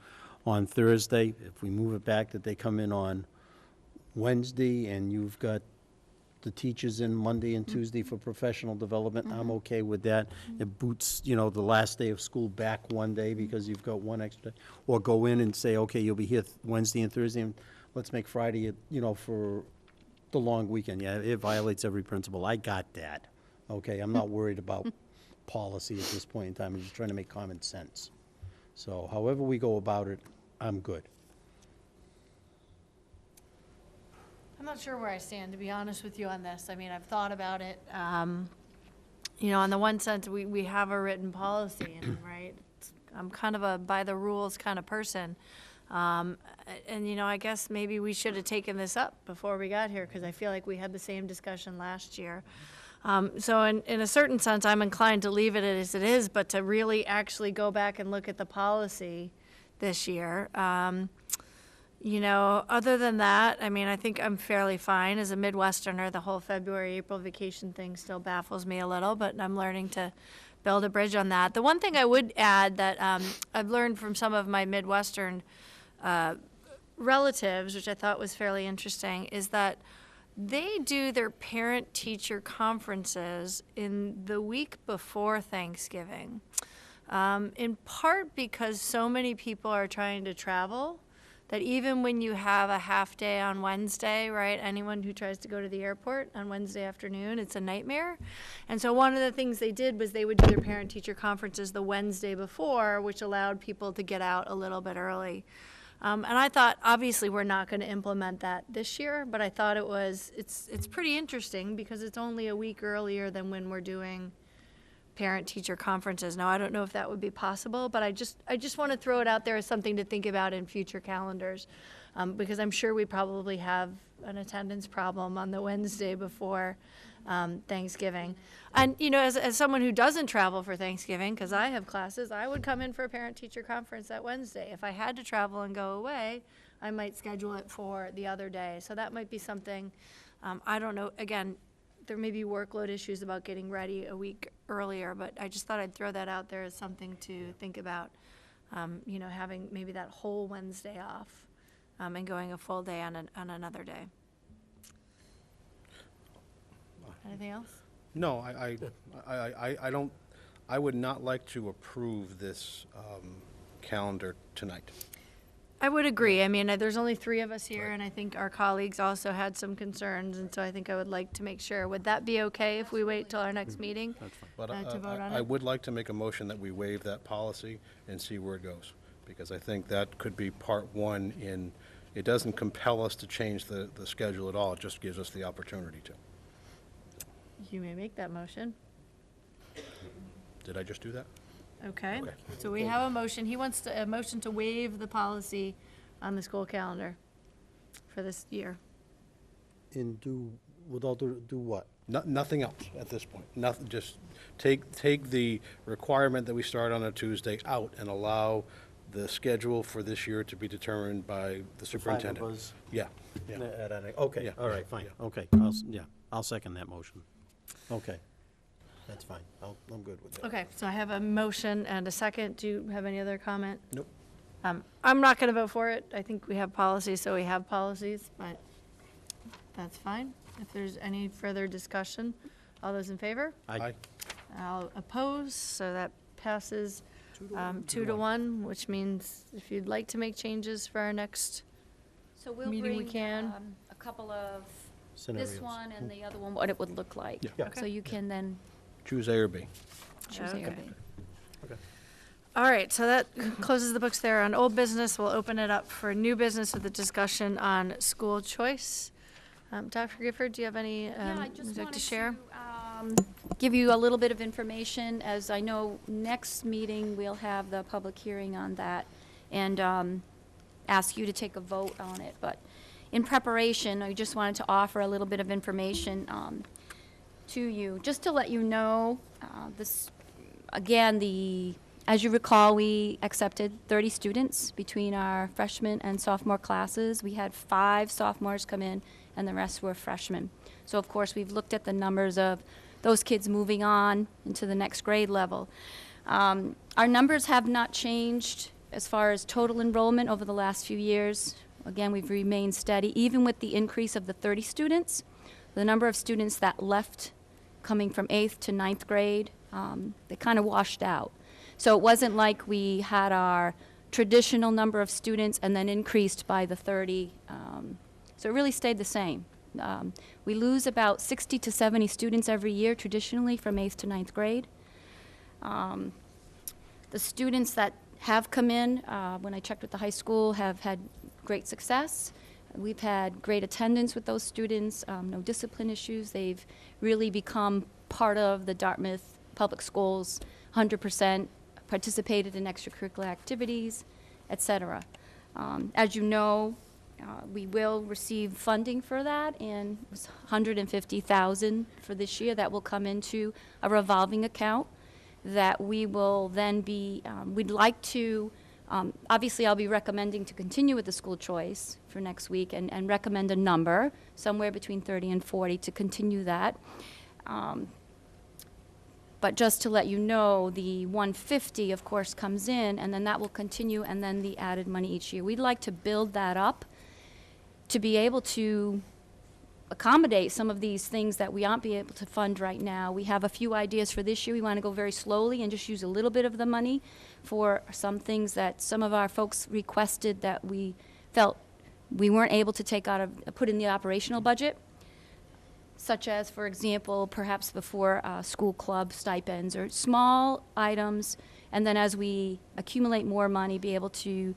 Speaker 13: on Thursday. If we move it back that they come in on Wednesday, and you've got the teachers in Monday and Tuesday for professional development. I'm okay with that. It boots, the last day of school back one day because you've got one extra. Or go in and say, okay, you'll be here Wednesday and Thursday, and let's make Friday, for the long weekend. Yeah, it violates every principle. I got that. Okay, I'm not worried about policy at this point in time. I'm just trying to make common sense. So however we go about it, I'm good.
Speaker 1: I'm not sure where I stand, to be honest with you on this. I mean, I've thought about it. On the one sense, we have a written policy, and right, I'm kind of a by the rules kind of person. And I guess maybe we should have taken this up before we got here, because I feel like we had the same discussion last year. So in a certain sense, I'm inclined to leave it as it is, but to really actually go back and look at the policy this year. Other than that, I mean, I think I'm fairly fine. As a Midwesterner, the whole February, April vacation thing still baffles me a little, but I'm learning to build a bridge on that. The one thing I would add that I've learned from some of my Midwestern relatives, which I thought was fairly interesting, is that they do their parent-teacher conferences in the week before Thanksgiving, in part because so many people are trying to travel that even when you have a half day on Wednesday, right, anyone who tries to go to the airport on Wednesday afternoon, it's a nightmare. And so one of the things they did was they would do their parent-teacher conferences the Wednesday before, which allowed people to get out a little bit early. And I thought, obviously, we're not going to implement that this year, but I thought it's pretty interesting because it's only a week earlier than when we're doing parent-teacher conferences. Now, I don't know if that would be possible, but I just want to throw it out there as something to think about in future calendars, because I'm sure we probably have an attendance problem on the Wednesday before Thanksgiving. And, as someone who doesn't travel for Thanksgiving, because I have classes, I would come in for a parent-teacher conference that Wednesday. If I had to travel and go away, I might schedule it for the other day. So that might be something, I don't know, again, there may be workload issues about getting ready a week earlier, but I just thought I'd throw that out there as something to think about, having maybe that whole Wednesday off and going a full day on another day. Anything else?
Speaker 5: No, I don't, I would not like to approve this calendar tonight.
Speaker 1: I would agree. I mean, there's only 3 of us here, and I think our colleagues also had some concerns, and so I think I would like to make sure. Would that be okay if we wait till our next meeting
Speaker 5: But
Speaker 1: to vote on
Speaker 5: I
Speaker 1: it?
Speaker 5: would like to make a motion that we waive that policy and see where it goes, because I think that could be part one in, it doesn't compel us to change the schedule at all, it just gives us the opportunity to.
Speaker 1: You may make that motion.
Speaker 5: Did I just do that?
Speaker 1: Okay.
Speaker 5: Okay.
Speaker 1: So we have a motion. He wants a motion to waive the policy on the school calendar for this year.
Speaker 13: And do what?
Speaker 5: Nothing else at this point. Nothing, just take the requirement that we start on a Tuesday out and allow the schedule for this year to be determined by the superintendent.
Speaker 13: 5 of us?
Speaker 5: Yeah.
Speaker 13: Okay,
Speaker 5: Yeah.
Speaker 13: all right, fine,
Speaker 5: Yeah.
Speaker 13: okay. I'll second that motion. Okay, that's fine. I'm good with that.
Speaker 1: Okay, so I have a motion and a second. Do you have any other comment?
Speaker 5: Nope.
Speaker 1: I'm not going to vote for it. I think we have policies, so we have policies, but that's fine. If there's any further discussion, all those in favor?
Speaker 5: Aye.
Speaker 1: I'll oppose, so that passes 2 to 1, which means if you'd like to make changes for our next
Speaker 3: So we'll
Speaker 1: meeting, we
Speaker 3: bring
Speaker 1: can.
Speaker 3: a couple of
Speaker 13: Scenarios.
Speaker 3: this one and the other one, what it would look like.
Speaker 5: Yeah.
Speaker 3: So you can then
Speaker 5: Choose A or B.
Speaker 3: choose A or
Speaker 1: Okay.
Speaker 3: B.
Speaker 1: All right, so that closes the books there on old business. We'll open it up for new business with a discussion on school choice. Dr. Gifford, do you have any
Speaker 3: Yeah, I
Speaker 1: you'd
Speaker 3: just
Speaker 1: like
Speaker 3: wanted
Speaker 1: to share?
Speaker 3: give you a little bit of information, as I know next meeting we'll have the public hearing on that and ask you to take a vote on it. But in preparation, I just wanted to offer a little bit of information to you, just to let you know, this, again, as you recall, we accepted 30 students between our freshman and sophomore classes. We had 5 sophomores come in, and the rest were freshmen. So, of course, we've looked at the numbers of those kids moving on into the next grade level. Our numbers have not changed as far as total enrollment over the last few years. Again, we've remained steady, even with the increase of the 30 students. the number of students that left coming from 8th to 9th grade, they kind of washed out. So it wasn't like we had our traditional number of students and then increased by the 30. So it really stayed the same. We lose about 60 to 70 students every year traditionally from 8th to 9th grade. The students that have come in, when I checked with the high school, have had great success. We've had great attendance with those students, no discipline issues. They've really become part of the Dartmouth Public Schools, 100% participated in extracurricular activities, etc. As you know, we will receive funding for that, and it was $150,000 for this year that will come into a revolving account that we will then be, we'd like to, obviously I'll be recommending to continue with the school choice for next week and recommend a number, somewhere between 30 and 40 to continue that. But just to let you know, the 150 of course comes in, and then that will continue, and then the added money each year. We'd like to build that up to be able to accommodate some of these things that we aren't be able to fund right now. We have a few ideas for this year. We want to go very slowly and just use a little bit of the money for some things that some of our folks requested that we felt we weren't able to take out of, put in the operational budget, such as, for example, perhaps before school club stipends or small items, and then as we accumulate more money, be able to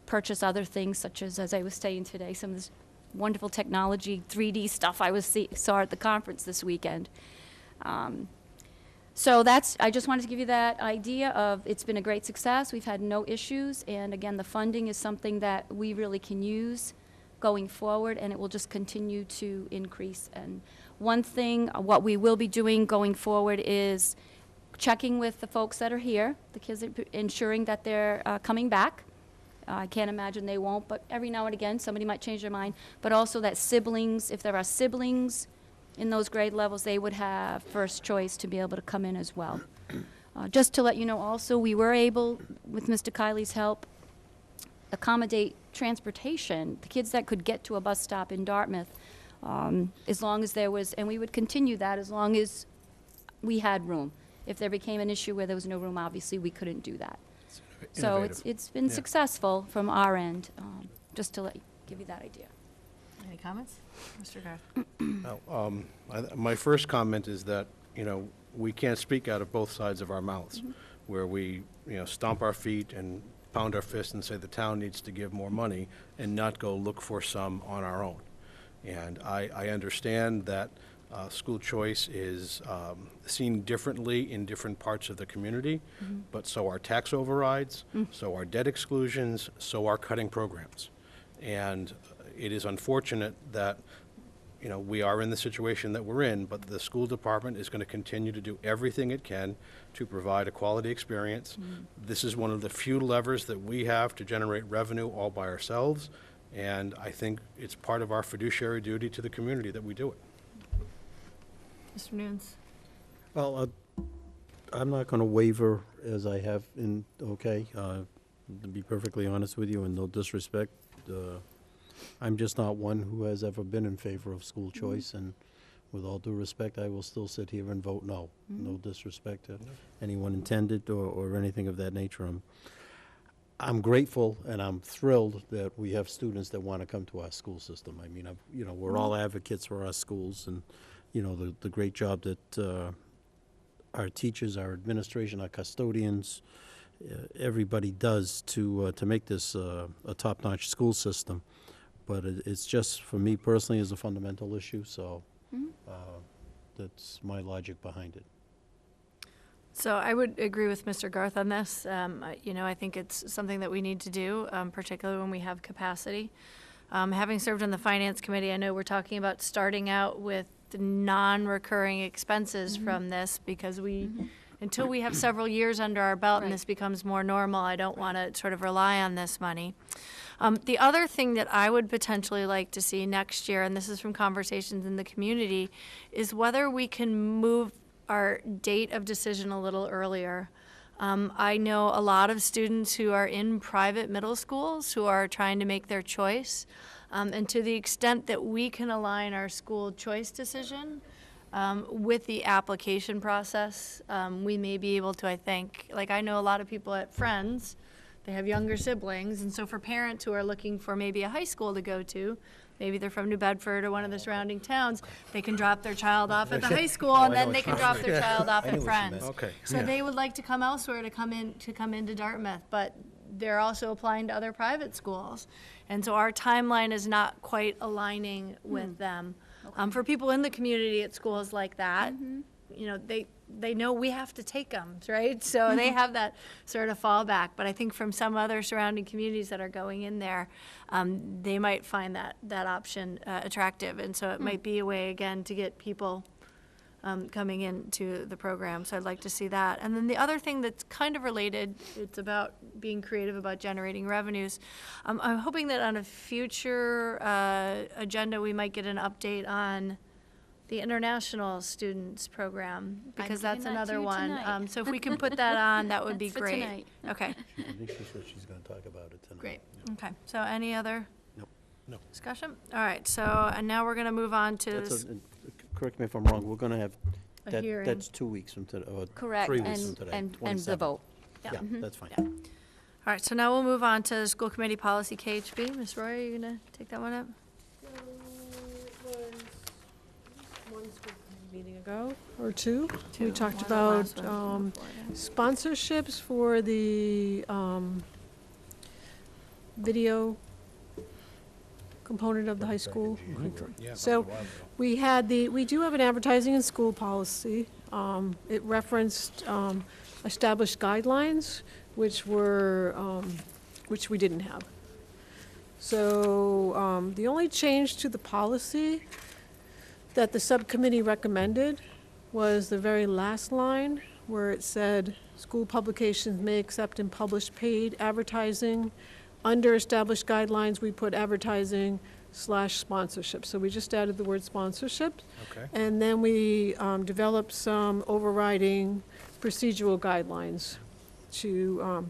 Speaker 3: purchase other things, such as I was saying today, some of this wonderful technology, 3D stuff I saw at the conference this weekend. So that's, I just wanted to give you that idea of, it's been a great success. We've had no issues, and again, the funding is something that we really can use going forward, and it will just continue to increase. And one thing, what we will be doing going forward is checking with the folks that are here, the kids, ensuring that they're coming back. I can't imagine they won't, but every now and again, somebody might change their mind. But also that siblings, if there are siblings in those grade levels, they would have first choice to be able to come in as well. Just to let you know also, we were able, with Mr. Kiley's help, accommodate transportation, the kids that could get to a bus stop in Dartmouth, as long as there was, and we would continue that as long as we had room. If there became an issue where there was no room, obviously we couldn't do that. So it's been successful from our end, just to give you that idea.
Speaker 1: Any comments? Mr. Garth?
Speaker 5: My first comment is that, we can't speak out of both sides of our mouths, where we, stomp our feet and pound our fists and say the town needs to give more money and not go look for some on our own. And I understand that school choice is seen differently in different parts of the community, but so are tax overrides, so are debt exclusions, so are cutting programs. And it is unfortunate that we are in the situation that we're in, but the school department is going to continue to do everything it can to provide a quality experience. This is one of the few levers that we have to generate revenue all by ourselves, and I think it's part of our fiduciary duty to the community that we do it.
Speaker 1: Mr. Nunes?
Speaker 13: Well, I'm not going to waver as I have in, to be perfectly honest with you, and no disrespect, I'm just not one who has ever been in favor of school choice, and with all due respect, I will still sit here and vote no. No disrespect to anyone intended or anything of that nature. I'm grateful and I'm thrilled that we have students that want to come to our school system. I mean, we're all advocates for our schools, and the great job that our teachers, our administration, our custodians, everybody does to make this a top-notch school system. But it's just, for me personally, is a fundamental issue, so that's my logic behind it.
Speaker 1: So I would agree with Mr. Garth on this. I think it's something that we need to do, particularly when we have capacity. Having served on the Finance Committee, I know we're talking about starting out with the non-recurring expenses from this, because until we have several years under our belt and this becomes more normal, I don't want to sort of rely on this money. The other thing that I would potentially like to see next year, and this is from conversations in the community, is whether we can move our date of decision a little earlier. I know a lot of students who are in private middle schools who are trying to make their choice. And to the extent that we can align our school choice decision with the application process, we may be able to, I think, like I know a lot of people at Friends, they have younger siblings, and so for parents who are looking for maybe a high school to go to, maybe they're from New Bedford or one of the surrounding towns, they can drop their child off at the high school, and then they can drop their child off at Friends.
Speaker 5: Okay.
Speaker 1: So they would like to come elsewhere to come into Dartmouth, but they're also applying to other private schools. And so our timeline is not quite aligning with them. For people in the community at schools like that, you know, they know we have to take them, right? So they have that sort of fallback. But I think from some other surrounding communities that are going in there, they might find that option attractive. And so it might be a way, again, to get people coming into the program. So I'd like to see that. And then the other thing that's kind of related, it's about being creative about generating revenues. I'm hoping that on a future agenda, we might get an update on the international students program, because that's
Speaker 3: giving that to
Speaker 1: another
Speaker 3: you
Speaker 1: one.
Speaker 3: tonight.
Speaker 1: So if we can put that on, that would be
Speaker 3: That's for
Speaker 1: great.
Speaker 3: tonight.
Speaker 1: Okay,
Speaker 13: I think she said she's going to talk about it tonight.
Speaker 1: great. Okay, so any other
Speaker 13: Nope. No.
Speaker 1: discussion? All right, so, and now we're going to move on to
Speaker 13: That's
Speaker 1: this.
Speaker 13: correct me if I'm wrong, we're going to have,
Speaker 1: A
Speaker 13: that,
Speaker 1: hearing.
Speaker 13: that's 2 weeks from today, or
Speaker 3: Correct,
Speaker 13: 3 weeks from
Speaker 3: and,
Speaker 13: today.
Speaker 3: and the
Speaker 13: 27.
Speaker 3: vote.
Speaker 1: Yeah.
Speaker 13: Yeah, that's fine.
Speaker 1: All right, so now we'll move on to school committee policy KHB. Ms. Roy, are you going to take that one up?
Speaker 14: Meeting ago, or two.
Speaker 1: Two.
Speaker 14: We talked
Speaker 1: One the
Speaker 14: about
Speaker 1: last one before, yeah.
Speaker 14: sponsorships for the video component of the high school. So we do have an advertising and school policy. It referenced established guidelines, which we didn't have. So the only change to the policy that the subcommittee recommended was the very last line, where it said, school publications may accept and publish paid advertising. Under established guidelines, we put advertising/sponsorship. So we just added the word sponsorship.
Speaker 5: Okay.
Speaker 14: And then we developed some overriding procedural guidelines to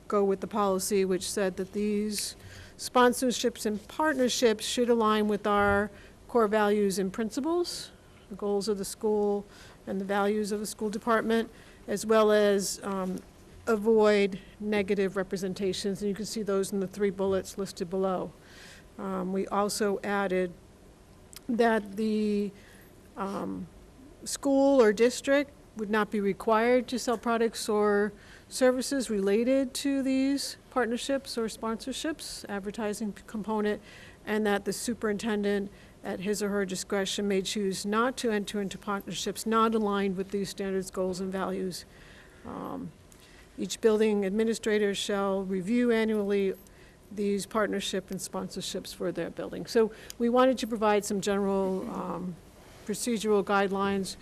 Speaker 14: go with the policy, which said that these sponsorships and partnerships should align with our core values and principles, the goals of the school and the values of the school department, as well as avoid negative representations. And you can see those in the 3 bullets listed below. We also added that the school or district would not be required to sell products or services related to these partnerships or sponsorships, advertising component, and that the superintendent at his or her discretion may choose not to enter into partnerships not aligned with these standards, goals, and values. Each building administrator shall review annually these partnership and sponsorships for their building. So we wanted to provide some general procedural guidelines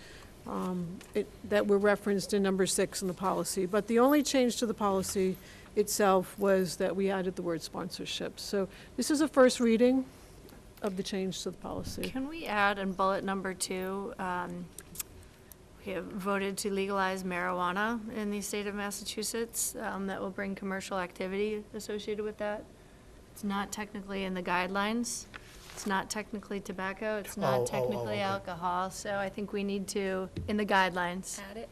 Speaker 14: that were referenced in number 6 in the policy. But the only change to the policy itself was that we added the word sponsorship. So this is a first reading of the change to the policy.
Speaker 1: Can we add in bullet number 2, we have voted to legalize marijuana in the state of Massachusetts. That will bring commercial activity associated with that. It's not technically in the guidelines. It's not technically tobacco. It's not technically
Speaker 5: okay.
Speaker 1: alcohol. So I think we need to, in the guidelines,
Speaker 3: Add it.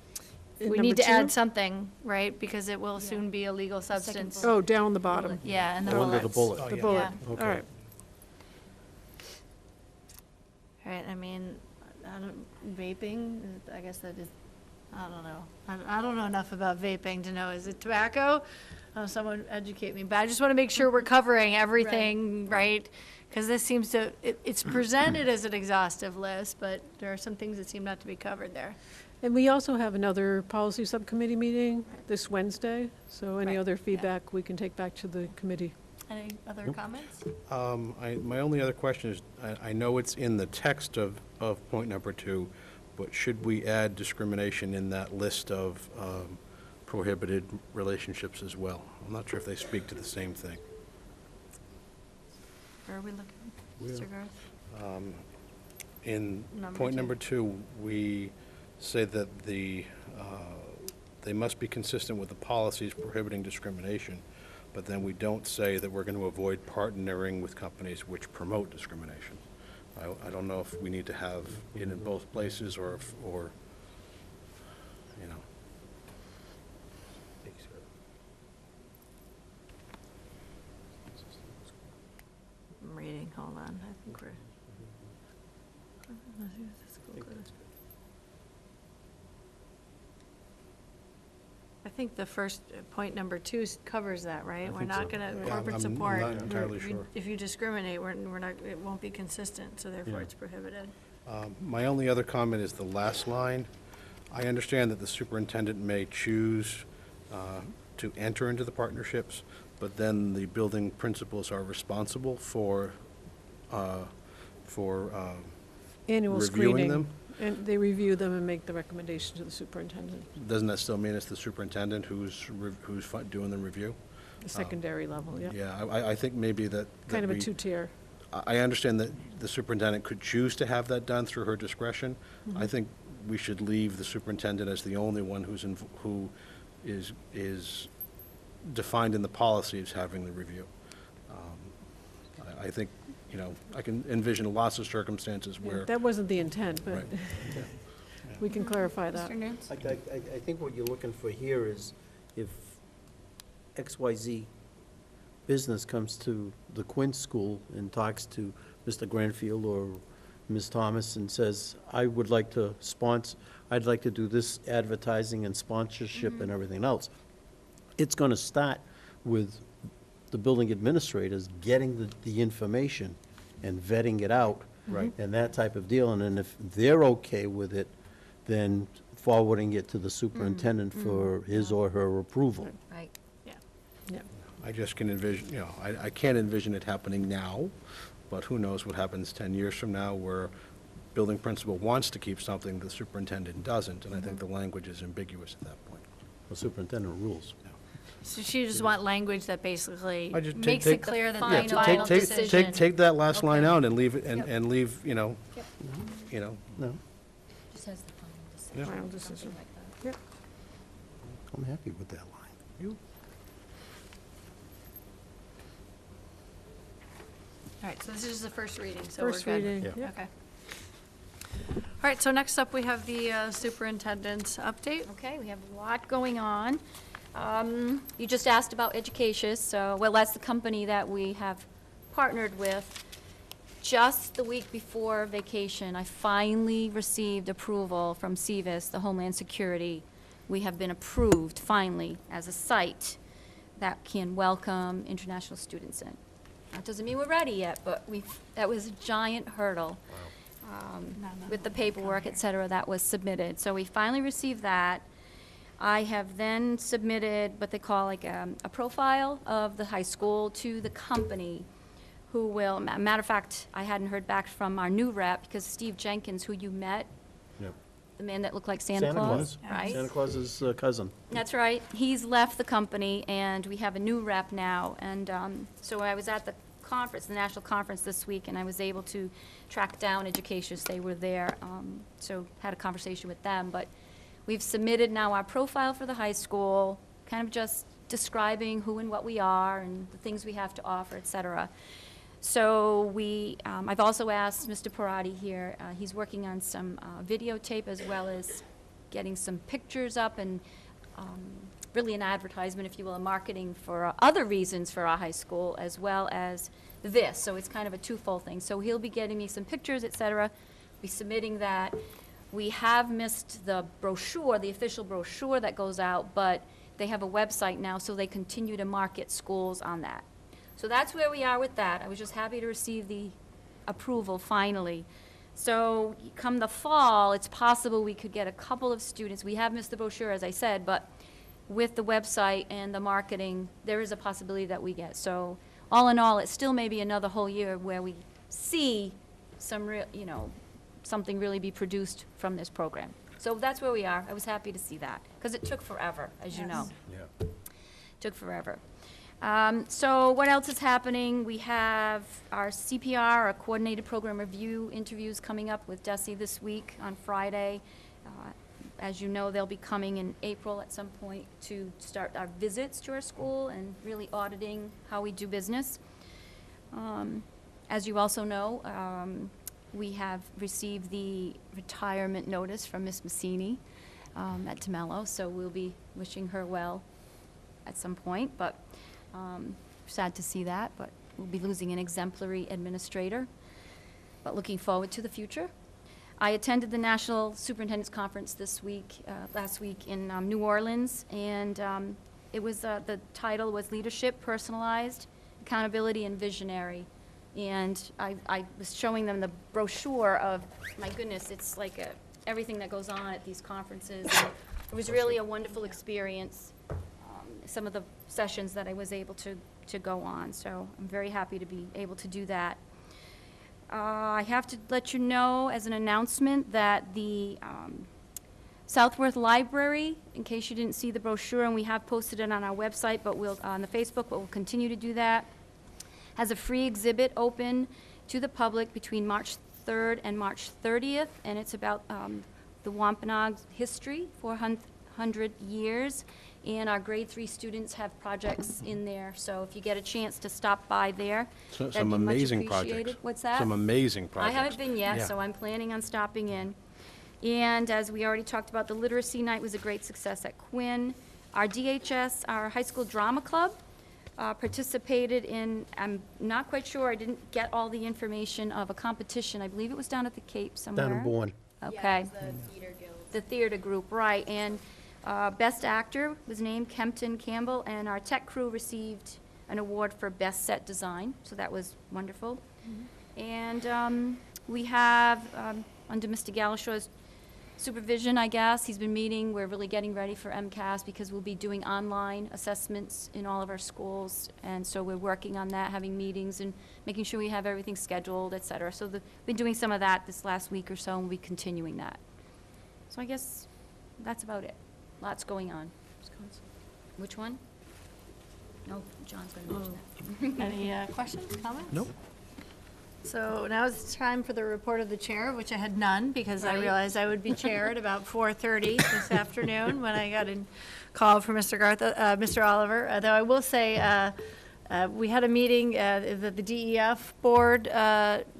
Speaker 14: In
Speaker 1: we
Speaker 14: number
Speaker 1: need to
Speaker 14: 2?
Speaker 1: add something, right? Because it will soon be a legal substance.
Speaker 14: Oh, down the bottom.
Speaker 1: Yeah, and the
Speaker 13: Oh, under the
Speaker 1: bullets.
Speaker 13: bullet.
Speaker 14: The
Speaker 5: yeah.
Speaker 14: bullet.
Speaker 1: Yeah.
Speaker 14: All
Speaker 13: Okay.
Speaker 14: right.
Speaker 1: Right, I mean, vaping, I guess that is, I don't know. I don't know enough about vaping to know, is it tobacco? Someone educate me, but I just want to make sure we're covering everything, right? Because this seems to, it's presented as an exhaustive list, but there are some things that seem not to be covered there.
Speaker 14: And we also have another policy subcommittee meeting this Wednesday, so any
Speaker 1: Right,
Speaker 14: other
Speaker 1: yeah.
Speaker 14: feedback we can take back to the committee.
Speaker 1: Any other comments?
Speaker 5: My only other question is, I know it's in the text of point number 2, but should we add discrimination in that list of prohibited relationships as well? I'm not sure if they speak to the same thing.
Speaker 1: Where are we looking? Mr. Garth?
Speaker 5: In
Speaker 1: Number
Speaker 5: point
Speaker 1: 2.
Speaker 5: number 2, we say that they must be consistent with the policies prohibiting discrimination. but then we don't say that we're going to avoid partnering with companies which promote discrimination. I don't know if we need to have it in both places or you know.
Speaker 1: I'm reading, hold on, I think we're. I think the first, point number 2 covers that, right? We're not gonna,
Speaker 5: Yeah,
Speaker 1: corporate
Speaker 5: I'm
Speaker 1: support.
Speaker 5: not entirely sure.
Speaker 1: If you discriminate, we're not, it won't be consistent, so therefore it's prohibited.
Speaker 5: My only other comment is the last line. I understand that the superintendent may choose to enter into the partnerships, but then the building principals are responsible for
Speaker 14: Annual
Speaker 5: reviewing
Speaker 14: screening.
Speaker 5: them.
Speaker 14: And they review them and make the recommendation to the superintendent,
Speaker 5: Doesn't that still mean it's the superintendent who's doing the review?
Speaker 14: the secondary level, yeah.
Speaker 5: Yeah, I think maybe that.
Speaker 14: Kind of a
Speaker 5: we-
Speaker 14: two-tier.
Speaker 5: I understand that the superintendent could choose to have that done through her discretion. I think we should leave the superintendent as the only one who is defined in the policy as having the review. I think, you know, I can envision lots of circumstances
Speaker 14: Yeah,
Speaker 5: where.
Speaker 14: that wasn't the intent, but
Speaker 5: Right.
Speaker 14: we can clarify that.
Speaker 3: Mr. Nunes?
Speaker 13: I think what you're looking for here is if XYZ business comes to the Quinn School and talks to Mr. Granfield or Ms. Thomas and says, I would like to I'd like to do this advertising and sponsorship and everything else. It's going to start with the building administrators getting the information and vetting it out.
Speaker 5: Right.
Speaker 13: And that type of deal. And then if they're okay with it, then forwarding it to the superintendent for his or her approval.
Speaker 3: Right.
Speaker 5: I just can envision, you know, I can't envision it happening now, but who knows what happens 10 years from now where building principal wants to keep something, the superintendent doesn't, and I think the language is ambiguous at that point.
Speaker 13: The superintendent rules.
Speaker 1: So you just want language that basically
Speaker 5: I just
Speaker 1: makes
Speaker 5: take-
Speaker 1: it clear that
Speaker 3: Yeah,
Speaker 1: the
Speaker 3: take-
Speaker 1: final
Speaker 5: Take
Speaker 1: decision.
Speaker 5: that last line
Speaker 1: Okay.
Speaker 5: out and leave it,
Speaker 3: Yep.
Speaker 5: and leave, you know,
Speaker 13: No,
Speaker 3: Just has the final decision.
Speaker 5: Yeah.
Speaker 14: Final decision.
Speaker 3: something like that.
Speaker 13: I'm happy with that line.
Speaker 1: All right, so this is the first reading, so we're good.
Speaker 14: First reading,
Speaker 13: Yeah.
Speaker 14: yeah.
Speaker 1: Okay. All right, so next up, we have the superintendent's update.
Speaker 3: Okay, we have a lot going on. You just asked about Education, so, well, that's the company that we have partnered with. Just the week before vacation, I finally received approval from CVIS, the Homeland Security. We have been approved, finally, as a site that can welcome international students in. That doesn't mean we're ready yet, but that was a giant hurdle. With the paperwork, et cetera, that was submitted. So we finally received that. I have then submitted what they call like a profile of the high school to the company who will, matter of fact, I hadn't heard back from our new rep because Steve Jenkins, who you met,
Speaker 13: Yep.
Speaker 3: the man that looked like Santa Claus, right?
Speaker 13: Santa Claus's cousin.
Speaker 3: That's right. He's left the company, and we have a new rep now. And so I was at the conference, the national conference this week, and I was able to track down Educations. They were there, so had a conversation with them. But we've submitted now our profile for the high school, kind of just describing who and what we are and the things we have to offer, et cetera. So I've also asked Mr. Parati here, he's working on some videotape as well as getting some pictures up and really an advertisement, if you will, a marketing for other reasons for our high school as well as this. So it's kind of a twofold thing. So he'll be getting me some pictures, et cetera, be submitting that. We have missed the brochure, the official brochure that goes out, but they have a website now, so they continue to market schools on that. So that's where we are with that. I was just happy to receive the approval finally. So come the fall, it's possible we could get a couple of students. We have missed the brochure, as I said, but with the website and the marketing, there is a possibility that we get. So all in all, it still may be another whole year where we see some real, something really be produced from this program. So that's where we are. I was happy to see that, because it took forever, as you know.
Speaker 5: Yeah.
Speaker 3: Took forever. So what else is happening? We have our CPR, our Coordinated Program Review interviews coming up with Desi this week on Friday. As you know, they'll be coming in April at some point to start our visits to our school and really auditing how we do business. As you also know, we have received the retirement notice from Miss Massini at Tamello, so we'll be wishing her well at some point, but sad to see that, but we'll be losing an exemplary administrator, but looking forward to the future. I attended the National Superintendent's Conference last week in New Orleans, and it was, the title was Leadership, Personalized, Accountability, and Visionary. And I was showing them the brochure of, my goodness, it's like everything that goes on at these conferences. And it was really a wonderful experience, some of the sessions that I was able to go on. So I'm very happy to be able to do that. I have to let you know as an announcement that the Southworth Library, in case you didn't see the brochure, and we have posted it on our website, but on the Facebook, but we'll continue to do that, has a free exhibit open to the public between March 3rd and March 30th, and it's about the Wampanoag history, 400 years, and our grade 3 students have projects in there, so if you get a chance to stop by there, that'd be
Speaker 5: Some
Speaker 3: much
Speaker 5: amazing
Speaker 3: appreciated.
Speaker 5: projects.
Speaker 3: What's that?
Speaker 5: Some amazing projects.
Speaker 3: I haven't been yet,
Speaker 5: Yeah.
Speaker 3: so I'm planning on stopping in. And as we already talked about, the literacy night was a great success at Quinn. Our DHS, our high school drama club, participated in, I'm not quite sure, I didn't get all the information of a competition. I believe it was down at the Cape somewhere.
Speaker 13: Down in Bourne.
Speaker 3: Okay. The theater group, right. And Best Actor was named Kempton Campbell, and our tech crew received an award for Best Set Design, so that was wonderful. And we have, under Mr. Galashaw's supervision, I guess, he's been meeting, we're really getting ready for MCAS because we'll be doing online assessments in all of our schools, and so we're working on that, having meetings and making sure we have everything scheduled, et cetera. So we've been doing some of that this last week or so, and we'll be continuing that. So I guess that's about it. Lots going on. Which one? No, John's going to mention that.
Speaker 1: Any questions, comments?
Speaker 13: Nope.
Speaker 1: So now it's time for the report of the chair, which I had none, because I
Speaker 3: Right.
Speaker 1: realized I would be chair at about 4:30 this afternoon when I got a call from Mr. Oliver. Though I will say, we had a meeting, the DEF board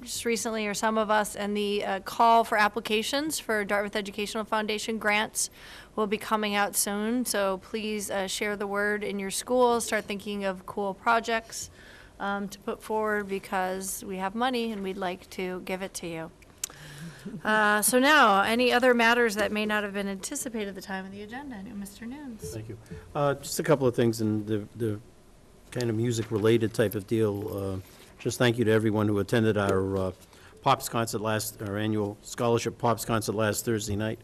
Speaker 1: just recently, or some of us, and the call for applications for Dartmouth Educational Foundation grants will be coming out soon. So please share the word in your schools, start thinking of cool projects to put forward, because we have money and we'd like to give it to you. So now, any other matters that may not have been anticipated at the time of the agenda? Mr. Nunes.
Speaker 13: Thank you. Just a couple of things in the kind of music-related type of deal. Just thank you to everyone who attended our Pops concert our annual scholarship Pops concert last Thursday night.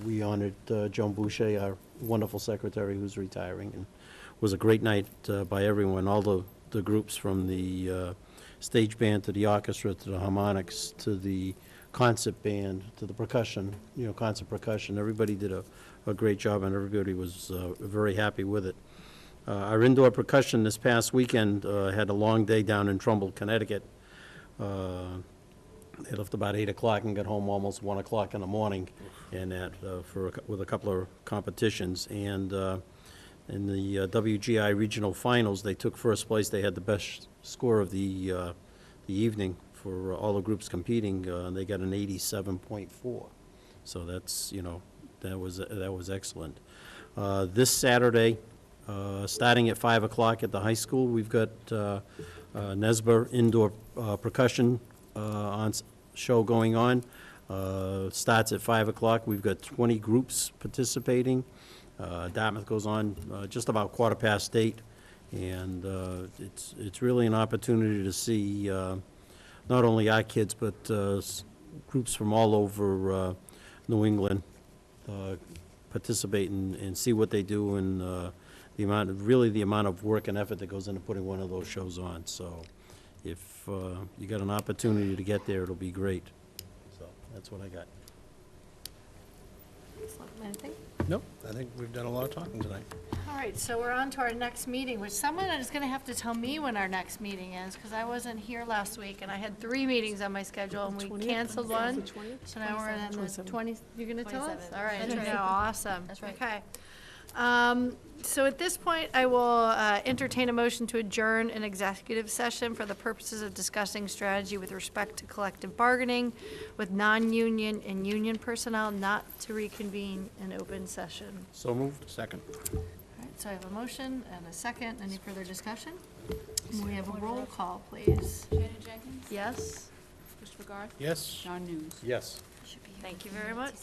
Speaker 13: We honored Joan Boucher, our wonderful secretary who's retiring, and it was a great night by everyone, all the groups from the stage band to the orchestra to the harmonics to the concert band to the percussion, concert percussion. Everybody did a great job, and everybody was very happy with it. Our indoor percussion this past weekend had a long day down in Trumbull, Connecticut. They left about 8 o'clock and got home almost 1 o'clock in the morning, and that with a couple of competitions. And in the WGI regional finals, they took first place. They had the best score of the evening for all the groups competing. They got an 87.4. So that's, that was excellent. This Saturday, starting at 5 o'clock at the high school, we've got NESBA indoor percussion show going on. Starts at 5 o'clock. We've got 20 groups participating. Dartmouth goes on just about 8:15, and it's really an opportunity to see not only our kids, but groups from all over New England participate and see what they do, and the amount of work and effort that goes into putting one of those shows on. So if you got an opportunity to get there, it'll be great. So that's what I got.
Speaker 1: Anything?
Speaker 5: Nope, I think we've done a lot of talking tonight.
Speaker 1: All right, so we're on to our next meeting, which someone is going to have to tell me when our next meeting is, because I wasn't here last week, and I had 3 meetings on my schedule, and we
Speaker 14: 20th?
Speaker 1: canceled
Speaker 14: Is it
Speaker 1: one.
Speaker 14: the 20th?
Speaker 1: So now we're in the
Speaker 14: 27th.
Speaker 1: 20th, you're going to tell us?
Speaker 3: 27th.
Speaker 1: All right,
Speaker 3: That's right.
Speaker 1: no, awesome.
Speaker 3: That's right.
Speaker 1: Okay. So at this point, I will entertain a motion to adjourn an executive session for the purposes of discussing strategy with respect to collective bargaining with non-union and union personnel, not to reconvene in open session.
Speaker 5: So moved. Second.
Speaker 1: All right, so I have a motion and a second. Any further discussion? We have a roll call, please.
Speaker 2: Shannon Jenkins?
Speaker 1: Yes?
Speaker 2: Christopher Garth?
Speaker 5: Yes?
Speaker 2: John Nunes?
Speaker 13: Yes.
Speaker 1: Thank you very much.